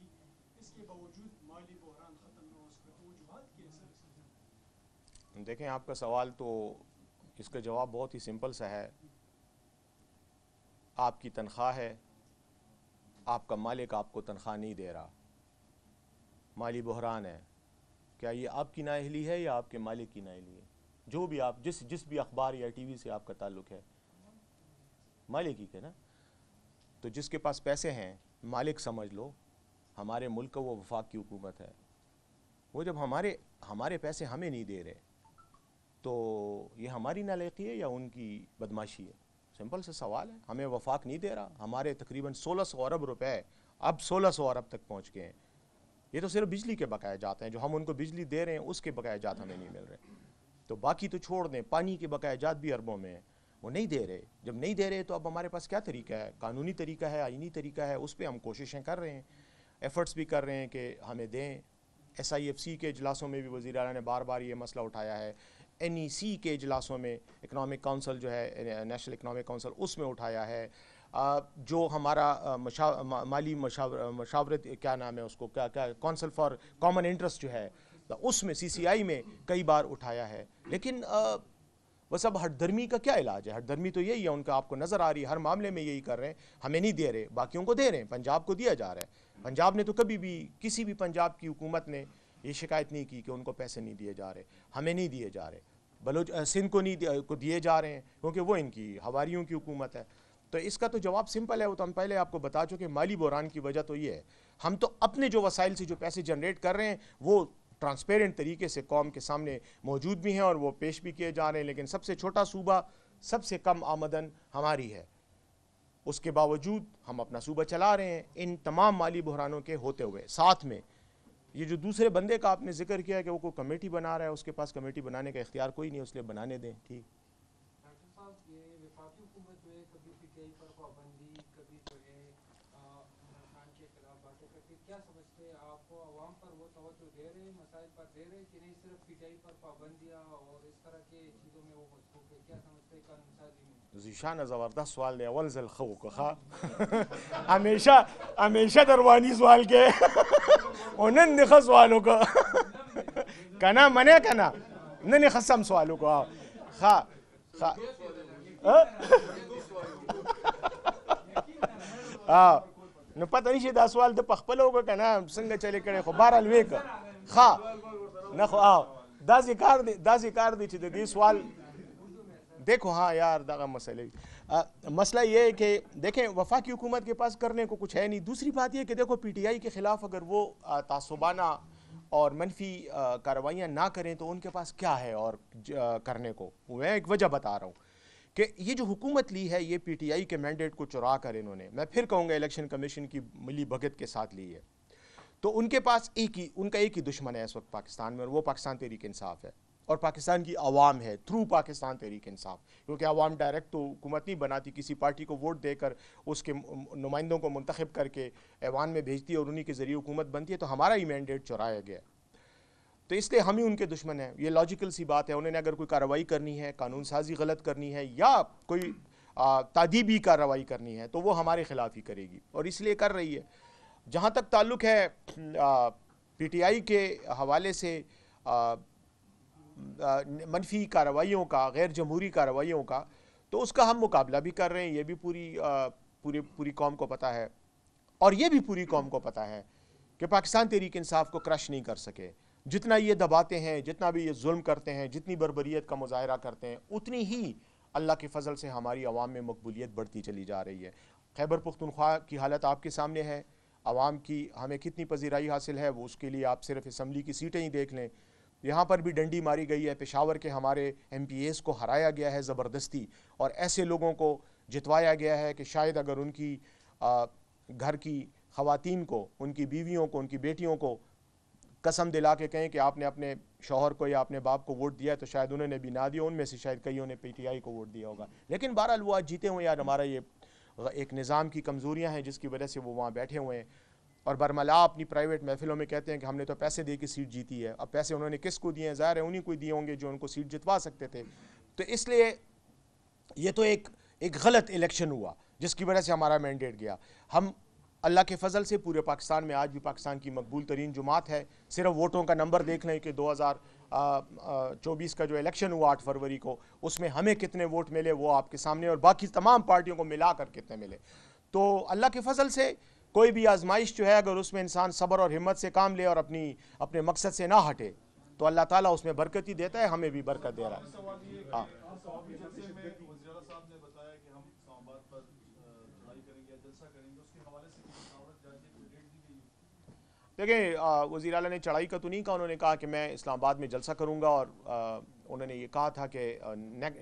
اس کے باوجود مالی بحران ختم نہ ہو سکا. تو وجوہات کیا سر؟ دیکھیں, آپ کا سوال تو اس کا جواب بہت ہی سمپل سا ہے. آپ کی تنخواہ ہے, آپ کا مالک آپ کو تنخواہ نہیں دے رہا, مالی بحران ہے. کیا یہ آپ کی نااہلی ہے یا آپ کے مالک کی نااہلی ہے؟ جو بھی آپ جس بھی اخبار یا ٹی وی سے آپ کا تعلق ہے, مالک ہی کے نا. تو جس کے پاس پیسے ہیں مالک سمجھ لو. ہمارے ملک کا وہ وفاق کی حکومت ہے. وہ جب ہمارے پیسے ہمیں نہیں دے رہے تو یہ ہماری نالائقی ہے یا ان کی بدماشی ہے؟ سمپل سے سوال ہے. ہمیں وفاق نہیں دے رہا. ہمارے تقریباً 1600 ارب روپے اب 1600 ارب تک پہنچ گئے ہیں. یہ تو صرف بجلی کے بقایا جات ہیں, جو ہم ان کو بجلی دے رہے ہیں اس کے بقایا جات ہمیں نہیں مل رہے. تو باقی تو چھوڑ دیں, پانی کے بقایا جات بھی اربوں میں ہیں, وہ نہیں دے رہے. جب نہیں دے رہے تو اب ہمارے پاس کیا طریقہ ہے؟ قانونی طریقہ ہے, آئینی طریقہ ہے, اس پہ ہم کوششیں کر رہے ہیں, ایفرٹس بھی کر رہے ہیں کہ ہمیں دیں. SIFC کے اجلاسوں میں بھی وزیر اعلیٰ نے بار بار یہ مسئلہ اٹھایا ہے. NEC کے اجلاسوں میں, اکنامک کونسل جو ہے, نیشنل اکنامک کونسل, اس میں اٹھایا ہے. جو ہمارا مالی مشاورت کیا نام ہے اس کو, کیا کونسل فار کامن انٹرسٹ جو ہے, اس میں CCI میں کئی بار اٹھایا ہے. لیکن بس اب ہٹ درمی کا کیا علاج ہے؟ ہٹ درمی تو یہی ہے ان کا, آپ کو نظر آ رہی ہے ہر معاملے میں یہی کر رہے ہیں. ہمیں نہیں دے رہے, باقیوں کو دے رہے ہیں. پنجاب کو دیا جا رہا ہے. پنجاب نے تو کبھی بھی, کسی بھی پنجاب کی حکومت نے یہ شکایت نہیں کی کہ ان کو پیسے نہیں دیے جا رہے. ہمیں نہیں دیے جا رہے. سندھ کو دیے جا رہے ہیں کیونکہ وہ ان کی ہواریوں کی حکومت ہے. تو اس کا تو جواب سمپل ہے, وہ تو ہم پہلے آپ کو بتا چکے. مالی بحران کی وجہ تو یہ ہے, ہم تو اپنے جو وسائل سے جو پیسے جنریٹ کر رہے ہیں وہ ٹرانسپیرنٹ طریقے سے قوم کے سامنے موجود بھی ہیں اور وہ پیش بھی کیے جا رہے ہیں. لیکن سب سے چھوٹا صوبہ, سب سے کم آمدن ہماری ہے, اس کے باوجود ہم اپنا صوبہ چلا رہے ہیں ان تمام مالی بحرانوں کے ہوتے ہوئے. ساتھ میں یہ جو دوسرے بندے کا آپ نے ذکر کیا کہ وہ کوئی کمیٹی بنا رہا ہے, اس کے پاس کمیٹی بنانے کا اختیار کوئی نہیں, اس لیے بنانے دیں. ٹھیک. ڈاکٹر صاحب, یہ وفاقی حکومت جو ہے کبھی PTI پر پابندی, کبھی جو ہے عمران خان کے خلاف باتیں کرتی, کیا سمجھتے ہیں آپ کو عوام پر وہ توجہ دے رہے ہیں, مسائل پر دے رہے ہیں کہ نہیں صرف PTI پر پابندیاں اور اس طرح کے چیزوں میں وہ مصروف ہے؟ کیا سمجھتے ہیں قانون سازی میں؟ زیشان زبردست سوال دے, اول ذل خوک خواہ ہمیشہ دروانی سوال کے انہوں نے سوالوں کو کنا منع کنا نہ خسم سوالوں کو خواہ نو پتہ نہیں دا سوال د پخپلو کو کنا څنګه چلے کړي, خو بهرحال وې که ښه نه, خو داسې کار دی چې د دې سوال دیکھو. ہاں یار دغه مسئلہ یہ ہے کہ دیکھیں وفاقی حکومت کے پاس کرنے کو کچھ ہے نہیں. دوسری بات یہ کہ دیکھو PTI کے خلاف اگر وہ تعصبانہ اور منفی کارروائیاں نہ کریں تو ان کے پاس کیا ہے اور کرنے کو. میں ایک وجہ بتا رہا ہوں کہ یہ جو حکومت لی ہے یہ PTI کے مینڈیٹ کو چرا کر انہوں نے, میں پھر کہوں گا الیکشن کمیشن کی ملی بھگت کے ساتھ لی ہے. تو ان کے پاس ان کا ایک ہی دشمن ہے اس وقت پاکستان میں, اور وہ پاکستان تحریک انصاف ہے اور پاکستان کی عوام ہے تھرو پاکستان تحریک انصاف. کیونکہ عوام ڈائریکٹ تو حکومت نہیں بناتی, کسی پارٹی کو ووٹ دے کر اس کے نمائندوں کو منتخب کر کے ایوان میں بھیجتی ہے اور انہی کے ذریعے حکومت بنتی ہے. تو ہمارا ہی مینڈیٹ چرایا گیا, تو اس لیے ہم ہی ان کے دشمن ہیں. یہ لاجیکل سی بات ہے. انہوں نے اگر کوئی کارروائی کرنی ہے, قانون سازی غلط کرنی ہے یا کوئی تعدیبی کارروائی کرنی ہے تو وہ ہمارے خلاف ہی کرے گی, اور اس لیے کر رہی ہے. جہاں تک تعلق ہے PTI کے حوالے سے منفی کارروائیوں کا, غیر جمہوری کارروائیوں کا, تو اس کا ہم مقابلہ بھی کر رہے ہیں. یہ بھی پوری قوم کو پتہ ہے, اور یہ بھی پوری قوم کو پتہ ہے کہ پاکستان تحریک انصاف کو کرش نہیں کر سکے. جتنا یہ دباتے ہیں, جتنا بھی یہ ظلم کرتے ہیں, جتنی بربریت کا مظاہرہ کرتے ہیں, اتنی ہی اللہ کے فضل سے ہماری عوام میں مقبولیت بڑھتی چلی جا رہی ہے. خیبر پختونخوا کی حالت آپ کے سامنے ہے. عوام کی ہمیں کتنی پذیرائی حاصل ہے, وہ اس کے لیے آپ صرف اسمبلی کی سیٹیں ہی دیکھ لیں. یہاں پر بھی ڈنڈی ماری گئی ہے. پشاور کے ہمارے MPAs کو ہرایا گیا ہے زبردستی, اور ایسے لوگوں کو جتوایا گیا ہے کہ شاید اگر ان کی گھر کی خواتین کو, ان کی بیویوں کو, ان کی بیٹیوں کو قسم دلا کے کہیں کہ آپ نے اپنے شوہر کو یا اپنے باپ کو ووٹ دیا ہے تو شاید انہوں نے بھی نہ دیا، ان میں سے شاید کئیوں نے پی ٹی آئی کو ووٹ دیا ہوگا، لیکن بہرحال وہ آج جیتے ہوئے، یار ہمارا یہ ایک نظام کی کمزوریاں ہیں جس کی وجہ سے وہ وہاں بیٹھے ہوئے ہیں، اور برملا اپنی پرائیویٹ محفلوں میں کہتے ہیں کہ ہم نے تو پیسے دے کے سیٹ جیتی ہے۔ اب پیسے انہوں نے کس کو دیے ہیں؟ ظاہر ہے انہی کو دیے ہوں گے جو ان کو سیٹ جتوا سکتے تھے۔ تو اس لیے یہ تو ایک غلط الیکشن ہوا جس کی وجہ سے ہمارا مینڈیٹ گیا۔ ہم اللہ کے فضل سے پورے پاکستان میں آج بھی پاکستان کی مقبول ترین جماعت ہے۔ صرف ووٹوں کا نمبر دیکھ لیں کہ 2024 کا جو الیکشن ہوا 8 فروری کو، اس میں ہمیں کتنے ووٹ ملے وہ آپ کے سامنے، اور باقی تمام پارٹیوں کو ملا کر کتنے ملے۔ تو اللہ کے فضل سے کوئی بھی آزمائش جو ہے اگر اس میں انسان صبر اور ہمت سے کام لے اور اپنے مقصد سے نہ ہٹے تو اللہ تعالیٰ اس میں برکت ہی دیتا ہے، ہمیں بھی برکت دے رہا ہے۔ ہاں دیکھیں وزیر اعلیٰ نے چڑھائی کا تو نہیں کہا، انہوں نے کہا کہ میں اسلام آباد میں جلسہ کروں گا، اور انہوں نے یہ کہا تھا کہ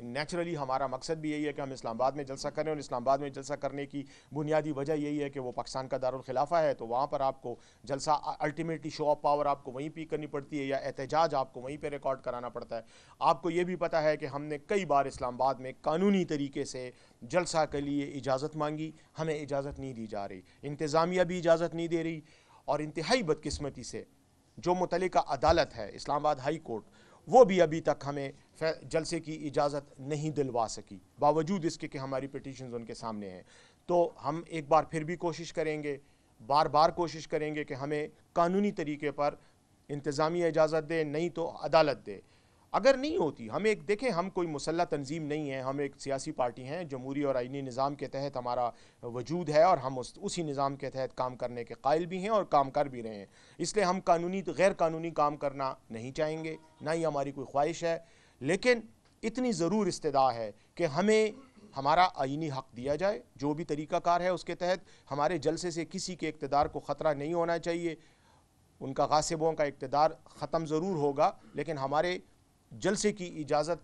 نیچرلی ہمارا مقصد بھی یہی ہے کہ ہم اسلام آباد میں جلسہ کریں، اور اسلام آباد میں جلسہ کرنے کی بنیادی وجہ یہی ہے کہ وہ پاکستان کا دارالخلافہ ہے، تو وہاں پر آپ کو جلسہ الٹیمیٹلی شو آف پاور آپ کو وہیں پہ کرنی پڑتی ہے، یا احتجاج آپ کو وہیں پہ ریکارڈ کرانا پڑتا ہے۔ آپ کو یہ بھی پتہ ہے کہ ہم نے کئی بار اسلام آباد میں قانونی طریقے سے جلسہ کے لیے اجازت مانگی، ہمیں اجازت نہیں دی جا رہی، انتظامیہ بھی اجازت نہیں دے رہی، اور انتہائی بدقسمتی سے جو متعلقہ عدالت ہے اسلام آباد ہائی کورٹ، وہ بھی ابھی تک ہمیں جلسے کی اجازت نہیں دلوا سکی، باوجود اس کے کہ ہماری پٹیشنز ان کے سامنے ہیں۔ تو ہم ایک بار پھر بھی کوشش کریں گے، بار بار کوشش کریں گے کہ ہمیں قانونی طریقے پر انتظامیہ اجازت دے، نہیں تو عدالت دے۔ اگر نہیں ہوتی، ہم ایک دیکھیں، ہم کوئی مسلح تنظیم نہیں ہیں، ہم ایک سیاسی پارٹی ہیں، جمہوری اور آئینی نظام کے تحت ہمارا وجود ہے، اور ہم اسی نظام کے تحت کام کرنے کے قائل بھی ہیں اور کام کر بھی رہے ہیں، اس لیے ہم غیر قانونی کام کرنا نہیں چاہیں گے، نہ ہی ہماری کوئی خواہش ہے، لیکن اتنی ضرور استدعا ہے کہ ہمیں ہمارا آئینی حق دیا جائے، جو بھی طریقہ کار ہے اس کے تحت ہمارے جلسے سے کسی کے اقتدار کو خطرہ نہیں ہونا چاہیے، ان کا غاصبوں کا اقتدار ختم ضرور ہوگا، لیکن ہمارے جلسے کی اجازت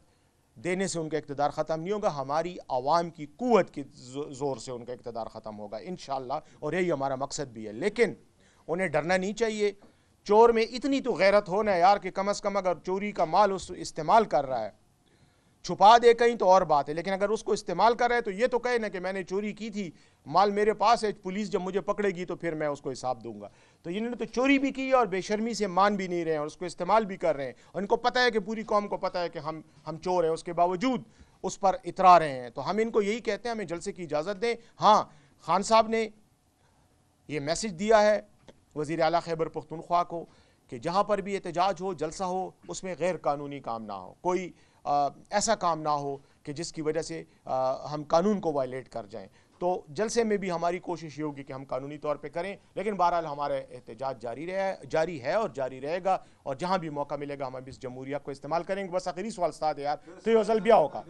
دینے سے ان کا اقتدار ختم نہیں ہوگا، ہماری عوام کی قوت کے زور سے ان کا اقتدار ختم ہوگا انشاءاللہ، اور یہی ہمارا مقصد بھی ہے۔ لیکن انہیں ڈرنا نہیں چاہیے، چور میں اتنی تو غیرت ہونا ہے یار کہ کم از کم اگر چوری کا مال اس استعمال کر رہا ہے، چھپا دے کہیں تو اور بات ہے، لیکن اگر اس کو استعمال کر رہا ہے تو یہ تو کہے نا کہ میں نے چوری کی تھی، مال میرے پاس ہے، پولیس جب مجھے پکڑے گی تو پھر میں اس کو حساب دوں گا۔ تو انہوں نے تو چوری بھی کی اور بے شرمی سے مان بھی نہیں رہے ہیں، اور اس کو استعمال بھی کر رہے ہیں، اور ان کو پتہ ہے کہ پوری قوم کو پتہ ہے کہ ہم چور ہیں، اس کے باوجود اس پر اترا رہے ہیں۔ تو ہم ان کو یہی کہتے ہیں ہمیں جلسے کی اجازت دیں۔ ہاں، خان صاحب نے یہ میسج دیا ہے وزیر اعلیٰ خیبر پختونخوا کو کہ جہاں پر بھی احتجاج ہو، جلسہ ہو، اس میں غیر قانونی کام نہ ہو، کوئی ایسا کام نہ ہو کہ جس کی وجہ سے ہم قانون کو وائلیٹ کر جائیں۔ تو جلسے میں بھی ہماری کوشش یہ ہوگی کہ ہم قانونی طور پہ کریں، لیکن بہرحال ہمارا احتجاج جاری ہے اور جاری رہے گا، اور جہاں بھی موقع ملے گا ہم اب اس جمہوریہ کو استعمال کریں گے۔ بس آخری سوال استاد یار تو یہ ازل بیا ہوگا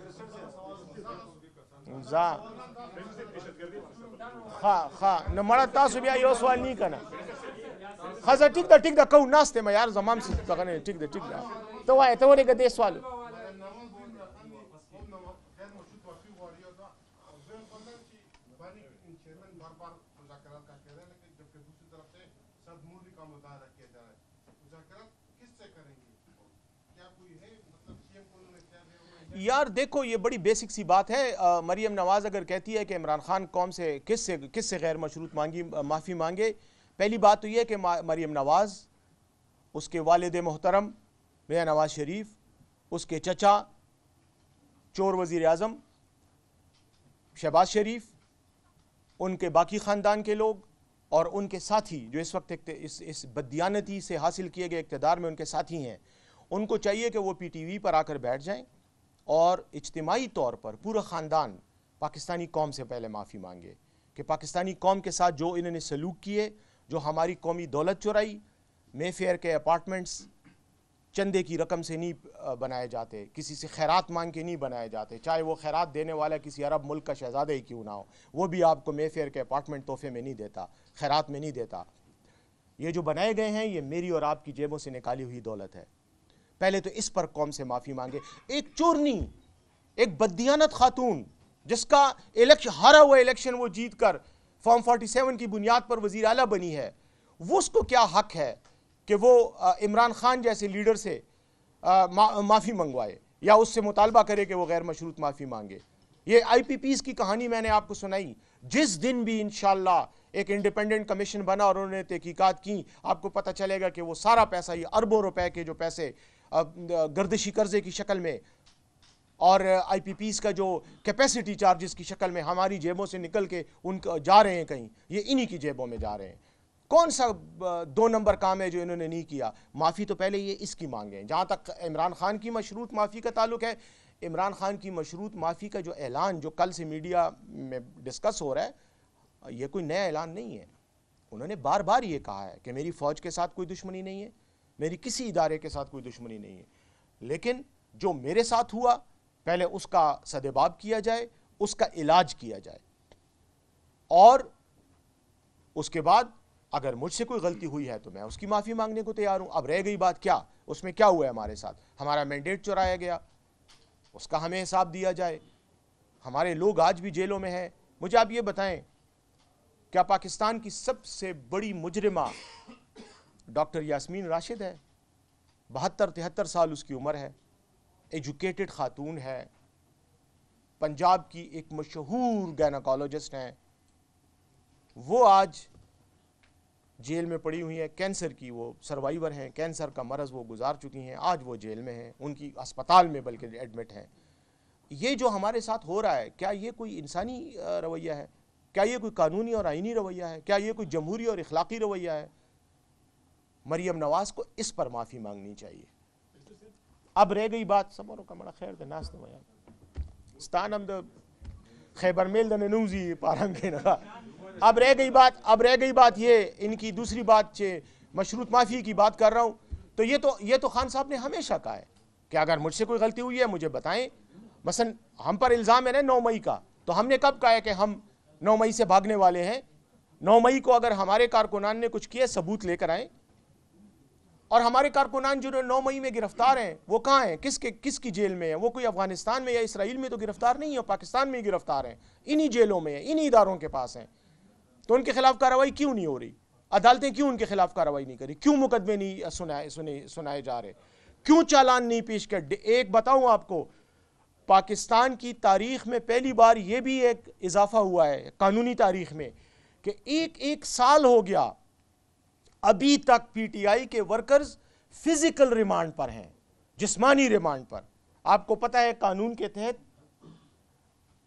ہاں نمڑا تاسو بیا یہ سوال نہیں کرنا خزا ٹھیک دا کو ناستے میں یار زمان سے تغنے ٹھیک دا تو آئے تو وہ دے سوال یار دیکھو یہ بڑی بیسک سی بات ہے۔ مریم نواز اگر کہتی ہے کہ عمران خان قوم سے کس سے غیر مشروط معافی مانگے، پہلی بات تو یہ ہے کہ مریم نواز، اس کے والد محترم میاں نواز شریف، اس کے چچا چور وزیر اعظم شہباز شریف، ان کے باقی خاندان کے لوگ اور ان کے ساتھی جو اس وقت اس بددیانتی سے حاصل کیے گئے اقتدار میں ان کے ساتھی ہیں، ان کو چاہیے کہ وہ پی ٹی وی پر آ کر بیٹھ جائیں اور اجتماعی طور پر پورا خاندان پاکستانی قوم سے پہلے معافی مانگے کہ پاکستانی قوم کے ساتھ جو انہوں نے سلوک کیے، جو ہماری قومی دولت چرائی، مے فیئر کے اپارٹمنٹس چندے کی رقم سے نہیں بنائے جاتے، کسی سے خیرات مانگ کے نہیں بنائے جاتے، چاہے وہ خیرات دینے والا کسی عرب ملک کا شہزادہ ہی کیوں نہ ہو، وہ بھی آپ کو مے فیئر کے اپارٹمنٹ تحفے میں نہیں دیتا، خیرات میں نہیں دیتا۔ یہ جو بنائے گئے ہیں یہ میری اور آپ کی جیبوں سے نکالی ہوئی دولت ہے۔ پہلے تو اس پر قوم سے معافی مانگے۔ ایک چورنی، ایک بددیانت خاتون جس کا ہارا ہوا الیکشن وہ جیت کر فارم 47 کی بنیاد پر وزیر اعلیٰ بنی ہے، وہ اس کو کیا حق ہے کہ وہ عمران خان جیسے لیڈر سے معافی منگوائے یا اس سے مطالبہ کرے کہ وہ غیر مشروط معافی مانگے. یہ آئی پی پیز کی کہانی میں نے آپ کو سنائی. جس دن بھی انشاءاللہ ایک انڈیپینڈنٹ کمیشن بنا اور انہوں نے تحقیقات کی, آپ کو پتہ چلے گا کہ وہ سارا پیسہ, یہ اربوں روپے کے جو پیسے گردشی قرضے کی شکل میں اور آئی پی پیز کا جو کیپیسٹی چارجز کی شکل میں ہماری جیبوں سے نکل کے ان کا جا رہے ہیں کہیں, یہ انہی کی جیبوں میں جا رہے ہیں. کون سا 2 نمبر کام ہے جو انہوں نے نہیں کیا؟ معافی تو پہلے یہ اس کی مانگیں. جہاں تک عمران خان کی مشروط معافی کا تعلق ہے, عمران خان کی مشروط معافی کا جو اعلان جو کل سے میڈیا میں ڈسکس ہو رہا ہے, یہ کوئی نیا اعلان نہیں ہے. انہوں نے بار بار یہ کہا ہے کہ میری فوج کے ساتھ کوئی دشمنی نہیں ہے, میری کسی ادارے کے ساتھ کوئی دشمنی نہیں ہے, لیکن جو میرے ساتھ ہوا پہلے اس کا سدباب کیا جائے, اس کا علاج کیا جائے, اور اس کے بعد اگر مجھ سے کوئی غلطی ہوئی ہے تو میں اس کی معافی مانگنے کو تیار ہوں. اب رہ گئی بات کیا اس میں کیا ہوا ہے ہمارے ساتھ, ہمارا مینڈیٹ چرایا گیا, اس کا ہمیں حساب دیا جائے. ہمارے لوگ آج بھی جیلوں میں ہیں. مجھے آپ یہ بتائیں, کیا پاکستان کی سب سے بڑی مجرمہ ڈاکٹر یاسمین راشد ہے؟ 72-73 سال اس کی عمر ہے, ایجوکیٹڈ خاتون ہے, پنجاب کی ایک مشہور گائنیکالوجسٹ ہیں. وہ آج جیل میں پڑی ہوئی ہیں, کینسر کی وہ سروائیور ہیں, کینسر کا مرض وہ گزار چکی ہیں, آج وہ جیل میں ہیں, ان کی اسپتال میں بلکہ ایڈمٹ ہیں. یہ جو ہمارے ساتھ ہو رہا ہے, کیا یہ کوئی انسانی رویہ ہے؟ کیا یہ کوئی قانونی اور آئینی رویہ ہے؟ کیا یہ کوئی جمہوری اور اخلاقی رویہ ہے؟ مریم نواز کو اس پر معافی مانگنی چاہیے. اب رہ گئی بات سمورو کا بڑا خیر دے ناس دے ویا ستان ہم دے خیبر میل دے نوزی پارنگے نا. اب رہ گئی بات یہ ان کی دوسری بات مشروط معافی کی بات کر رہا ہوں. تو یہ تو خان صاحب نے ہمیشہ کہا ہے کہ اگر مجھ سے کوئی غلطی ہوئی ہے مجھے بتائیں. مثلا ہم پر الزام ہے نا 9 مئی کا, تو ہم نے کب کہا ہے کہ ہم 9 مئی سے بھاگنے والے ہیں؟ 9 مئی کو اگر ہمارے کارکنان نے کچھ کیا ثبوت لے کر آئیں. اور ہمارے کارکنان جو 9 مئی میں گرفتار ہیں وہ کہاں ہیں, کس کی جیل میں ہیں؟ وہ کوئی افغانستان میں یا اسرائیل میں تو گرفتار نہیں ہے, پاکستان میں ہی گرفتار ہیں, انہی جیلوں میں ہیں, انہی اداروں کے پاس ہیں. تو ان کے خلاف کارروائی کیوں نہیں ہو رہی؟ عدالتیں کیوں ان کے خلاف کارروائی نہیں کری؟ کیوں مقدمے نہیں سنائے جا رہے؟ کیوں چالان نہیں پیش کر؟ ایک بتاؤں آپ کو, پاکستان کی تاریخ میں پہلی بار یہ بھی ایک اضافہ ہوا ہے قانونی تاریخ میں کہ ایک سال ہو گیا ابھی تک پی ٹی آئی کے ورکرز فزیکل ریمانڈ پر ہیں, جسمانی ریمانڈ پر. آپ کو پتہ ہے قانون کے تحت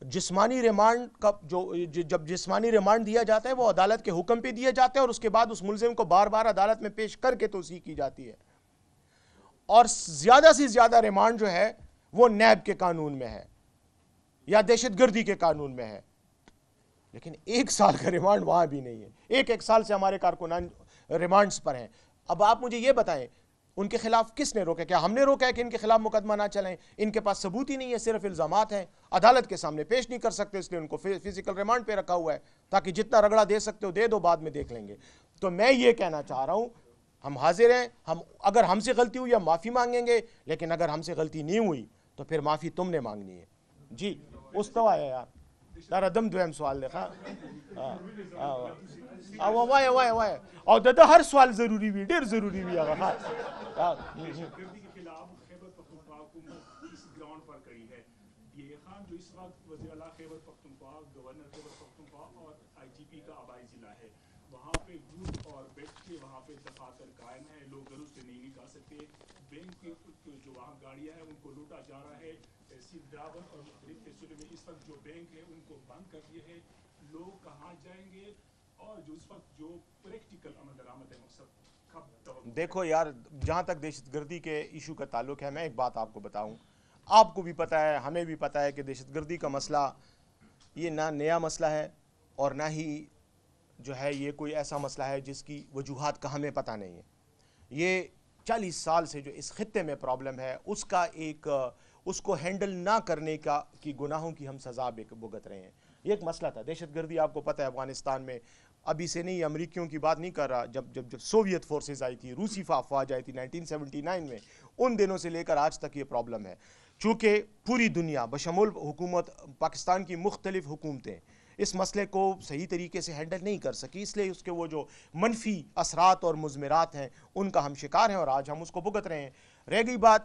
جسمانی ریمانڈ کا جب جسمانی ریمانڈ دیا جاتا ہے وہ عدالت کے حکم پہ دیا جاتا ہے, اور اس کے بعد اس ملزم کو بار بار عدالت میں پیش کر کے توثیق کی جاتی ہے. اور زیادہ سے زیادہ ریمانڈ جو ہے وہ نیب کے قانون میں ہے یا دہشت گردی کے قانون میں ہے, لیکن 1 سال کا ریمانڈ وہاں بھی نہیں ہے. ایک سال سے ہمارے کارکنان ریمانڈز پر ہیں. اب آپ مجھے یہ بتائیں ان کے خلاف کس نے روکا؟ کیا ہم نے روکا ہے کہ ان کے خلاف مقدمہ نہ چلیں؟ ان کے پاس ثبوت ہی نہیں ہے, صرف الزامات ہیں, عدالت کے سامنے پیش نہیں کر سکتے, اس لیے ان کو فزیکل ریمانڈ پہ رکھا ہوا ہے تاکہ جتنا رگڑا دے سکتے ہو دے دو, بعد میں دیکھ لیں گے. تو میں یہ کہنا چاہ رہا ہوں ہم حاضر ہیں, اگر ہم سے غلطی ہوئی ہم معافی مانگیں گے, لیکن اگر ہم سے غلطی نہیں ہوئی تو پھر معافی تم نے مانگنی ہے. جی اس تو آیا یار دار دم دویم سوال لکھا وای او دا ہر سوال ضروری بھی, ډیر ضروری بھی هغه گردی کے خلاف خیبر پختونخوا حکومت اس گراؤنڈ پر کڑی ہے. یہ خان جو اس وقت وزیر اعلیٰ خیبر پختونخوا, گورنر خیبر پختونخوا اور آئی جی پی کا آبائی ضلع ہے, وہاں پہ گروپ اور بیٹھ کے وہاں پہ دفاتر قائم ہے, لوگ گھروں سے نہیں نکال سکتے. بینک کی جو وہاں گاڑیاں ہیں ان کو لوٹا جا رہا ہے. تحصیل ڈراون اور مختلف تحصیلوں میں اس وقت جو بینک ہے ان کو بند کر دیے ہیں. لوگ کہاں جائیں گے اور جو اس وقت جو پریکٹیکل عمل درآمد ہے مقصد کب؟ دیکھو یار, جہاں تک دہشت گردی کے ایشو کا تعلق ہے, میں ایک بات آپ کو بتاؤں, آپ کو بھی پتہ ہے ہمیں بھی پتہ ہے کہ دہشت گردی کا مسئلہ یہ نہ نیا مسئلہ ہے اور نہ ہی جو ہے یہ کوئی ایسا مسئلہ ہے جس کی وجوہات کا ہمیں پتہ نہیں ہے. یہ 40 سال سے جو اس خطے میں پرابلم ہے اس کو ہینڈل نہ کرنے کی گناہوں کی ہم سزا بھگت رہے ہیں. یہ ایک مسئلہ تھا دہشت گردی, آپ کو پتہ ہے افغانستان میں ابھی سے نہیں, امریکیوں کی بات نہیں کر رہا, جب سوویت فورسز آئی تھی, روسی افواج آئی تھی 1979 میں, ان دنوں سے لے کر آج تک یہ پرابلم ہے. چونکہ پوری دنیا بشمول حکومت پاکستان کی مختلف حکومتیں اس مسئلے کو صحیح طریقے سے ہینڈل نہیں کر سکی، اس لیے اس کے وہ جو منفی اثرات اور مضمرات ہیں ان کا ہم شکار ہیں اور آج ہم اس کو بھگت رہے ہیں۔ رہ گئی بات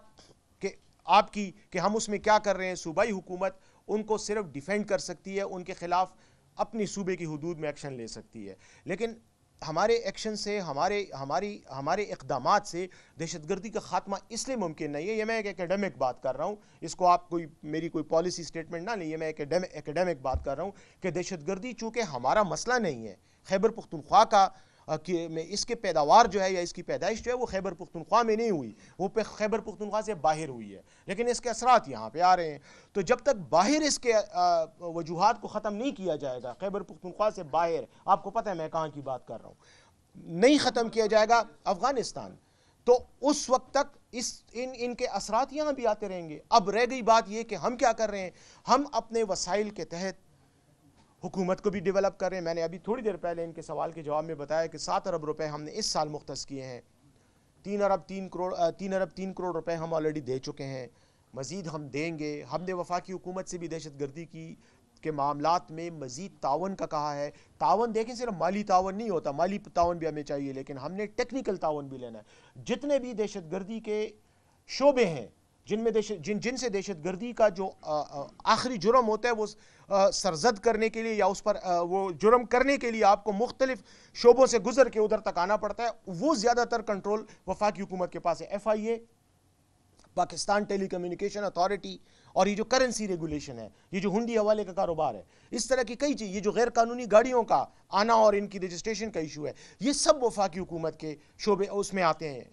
کہ آپ کی کہ ہم اس میں کیا کر رہے ہیں، صوبائی حکومت ان کو صرف ڈیفینڈ کر سکتی ہے، ان کے خلاف اپنی صوبے کی حدود میں ایکشن لے سکتی ہے، لیکن ہمارے ایکشن سے ہمارے اقدامات سے دہشت گردی کا خاتمہ اس لیے ممکن نہیں ہے۔ یہ میں ایک ایکیڈیمک بات کر رہا ہوں، اس کو آپ میری کوئی پالیسی سٹیٹمنٹ نہ لیں، یہ میں ایکیڈیمک بات کر رہا ہوں کہ دہشت گردی چونکہ ہمارا مسئلہ نہیں ہے، خیبر پختونخوا کا میں اس کے پیداوار جو ہے یا اس کی پیدائش جو ہے وہ خیبر پختونخوا میں نہیں ہوئی، وہ خیبر پختونخوا سے باہر ہوئی ہے، لیکن اس کے اثرات یہاں پہ آ رہے ہیں۔ تو جب تک باہر اس کے وجوہات کو ختم نہیں کیا جائے گا، خیبر پختونخوا سے باہر، آپ کو پتہ ہے میں کہاں کی بات کر رہا ہوں، نہیں ختم کیا جائے گا افغانستان، تو اس وقت تک ان کے اثرات یہاں بھی آتے رہیں گے۔ اب رہ گئی بات یہ کہ ہم کیا کر رہے ہیں، ہم اپنے وسائل کے تحت حکومت کو بھی ڈیولپ کر رہے ہیں۔ میں نے ابھی تھوڑی دیر پہلے ان کے سوال کے جواب میں بتایا کہ 7 ارب روپے ہم نے اس سال مختص کیے ہیں، 3 ارب 3 کروڑ روپے ہم آلریڈی دے چکے ہیں، مزید ہم دیں گے۔ ہم نے وفاقی حکومت سے بھی دہشت گردی کے معاملات میں مزید تعاون کا کہا ہے۔ تعاون دیکھیں صرف مالی تعاون نہیں ہوتا، مالی تعاون بھی ہمیں چاہیے، لیکن ہم نے ٹیکنیکل تعاون بھی لینا ہے۔ جتنے بھی دہشت گردی کے شعبے ہیں جن سے دہشت گردی کا جو آخری جرم ہوتا ہے وہ سرزد کرنے کے لیے یا اس پر وہ جرم کرنے کے لیے آپ کو مختلف شعبوں سے گزر کے ادھر تک آنا پڑتا ہے، وہ زیادہ تر کنٹرول وفاقی حکومت کے پاس ہے۔ FIA، پاکستان ٹیلی کمیونیکیشن اتھارٹی، اور یہ جو کرنسی ریگولیشن ہے، یہ جو ہنڈی حوالے کا کاروبار ہے، اس طرح کی کئی چیز، یہ جو غیر قانونی گاڑیوں کا آنا اور ان کی رجسٹریشن کا ایشو ہے، یہ سب وفاقی حکومت کے شعبے اس میں آتے ہیں،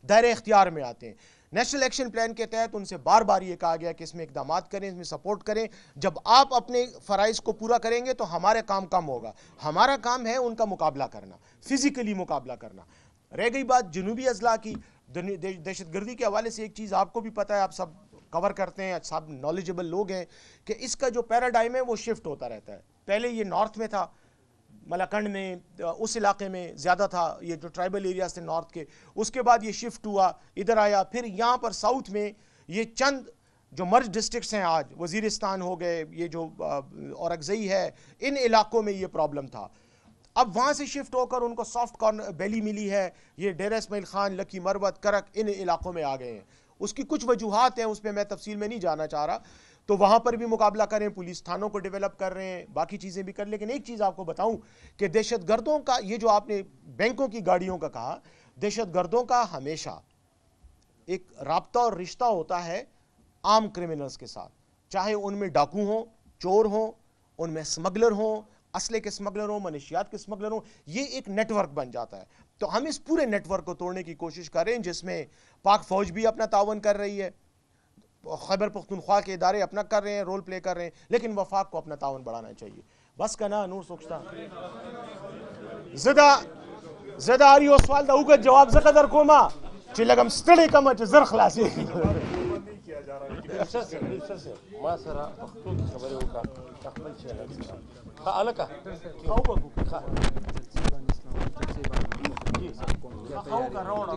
دائرہ اختیار میں آتے ہیں۔ نیشنل ایکشن پلان کے تحت ان سے بار بار یہ کہا گیا کہ اس میں اقدامات کریں، اس میں سپورٹ کریں۔ جب آپ اپنے فرائض کو پورا کریں گے تو ہمارے کام کم ہوگا، ہمارا کام ہے ان کا مقابلہ کرنا، فزیکلی مقابلہ کرنا۔ رہ گئی بات جنوبی اضلاع کی، دہشت گردی کے حوالے سے ایک چیز آپ کو بھی پتہ ہے، آپ سب کور کرتے ہیں، سب نالجبل لوگ ہیں، کہ اس کا جو پیراڈائم ہے وہ شفٹ ہوتا رہتا ہے۔ پہلے یہ نارتھ میں تھا، ملاکنڈ میں، اس علاقے میں زیادہ تھا، یہ جو ٹرائبل ایریاز تھے نارتھ کے، اس کے بعد یہ شفٹ ہوا ادھر آیا، پھر یہاں پر ساؤتھ میں یہ چند جو مرج ڈسٹرکٹس ہیں آج، وزیرستان ہو گئے، یہ جو اورکزئی ہے، ان علاقوں میں یہ پرابلم تھا۔ اب وہاں سے شفٹ ہو کر ان کو سافٹ کارنر بیلی ملی ہے، یہ ڈیرہ اسماعیل خان، لکی مروت، کرک، ان علاقوں میں آ گئے ہیں۔ اس کی کچھ وجوہات ہیں، اس پہ میں تفصیل میں نہیں جانا چاہ رہا، تو وہاں پر بھی مقابلہ کریں، پولیس تھانوں کو ڈیولپ کر رہے ہیں، باقی چیزیں بھی کر، لیکن ایک چیز آپ کو بتاؤں کہ دہشت گردوں کا یہ جو آپ نے بینکوں کی گاڑیوں کا کہا، دہشت گردوں کا ہمیشہ ایک رابطہ اور رشتہ ہوتا ہے عام کرمنلز کے ساتھ، چاہے ان میں ڈاکو ہوں، چور ہوں، ان میں سمگلر ہوں، اسلحے کے سمگلر ہوں، منشیات کے سمگلر ہوں، یہ ایک نیٹ ورک بن جاتا ہے۔ تو ہم اس پورے نیٹ ورک کو توڑنے کی کوشش کر رہے ہیں، جس میں پاک فوج بھی اپنا تعاون کر رہی ہے، خیبر پختونخوا کے ادارے اپنا کر رہے ہیں، رول پلے کر رہے ہیں، لیکن وفاق کو اپنا تعاون بڑھانا چاہیے۔ بس کا نا نور سوکھتا زدہ آریو سوال دا اوگت جواب زقدر کوما چی لگم ستڑی کما چی زر خلاصی ما سره پښتو کې خبرې وکړه خپل چې ښه الکه خواو کا روڑا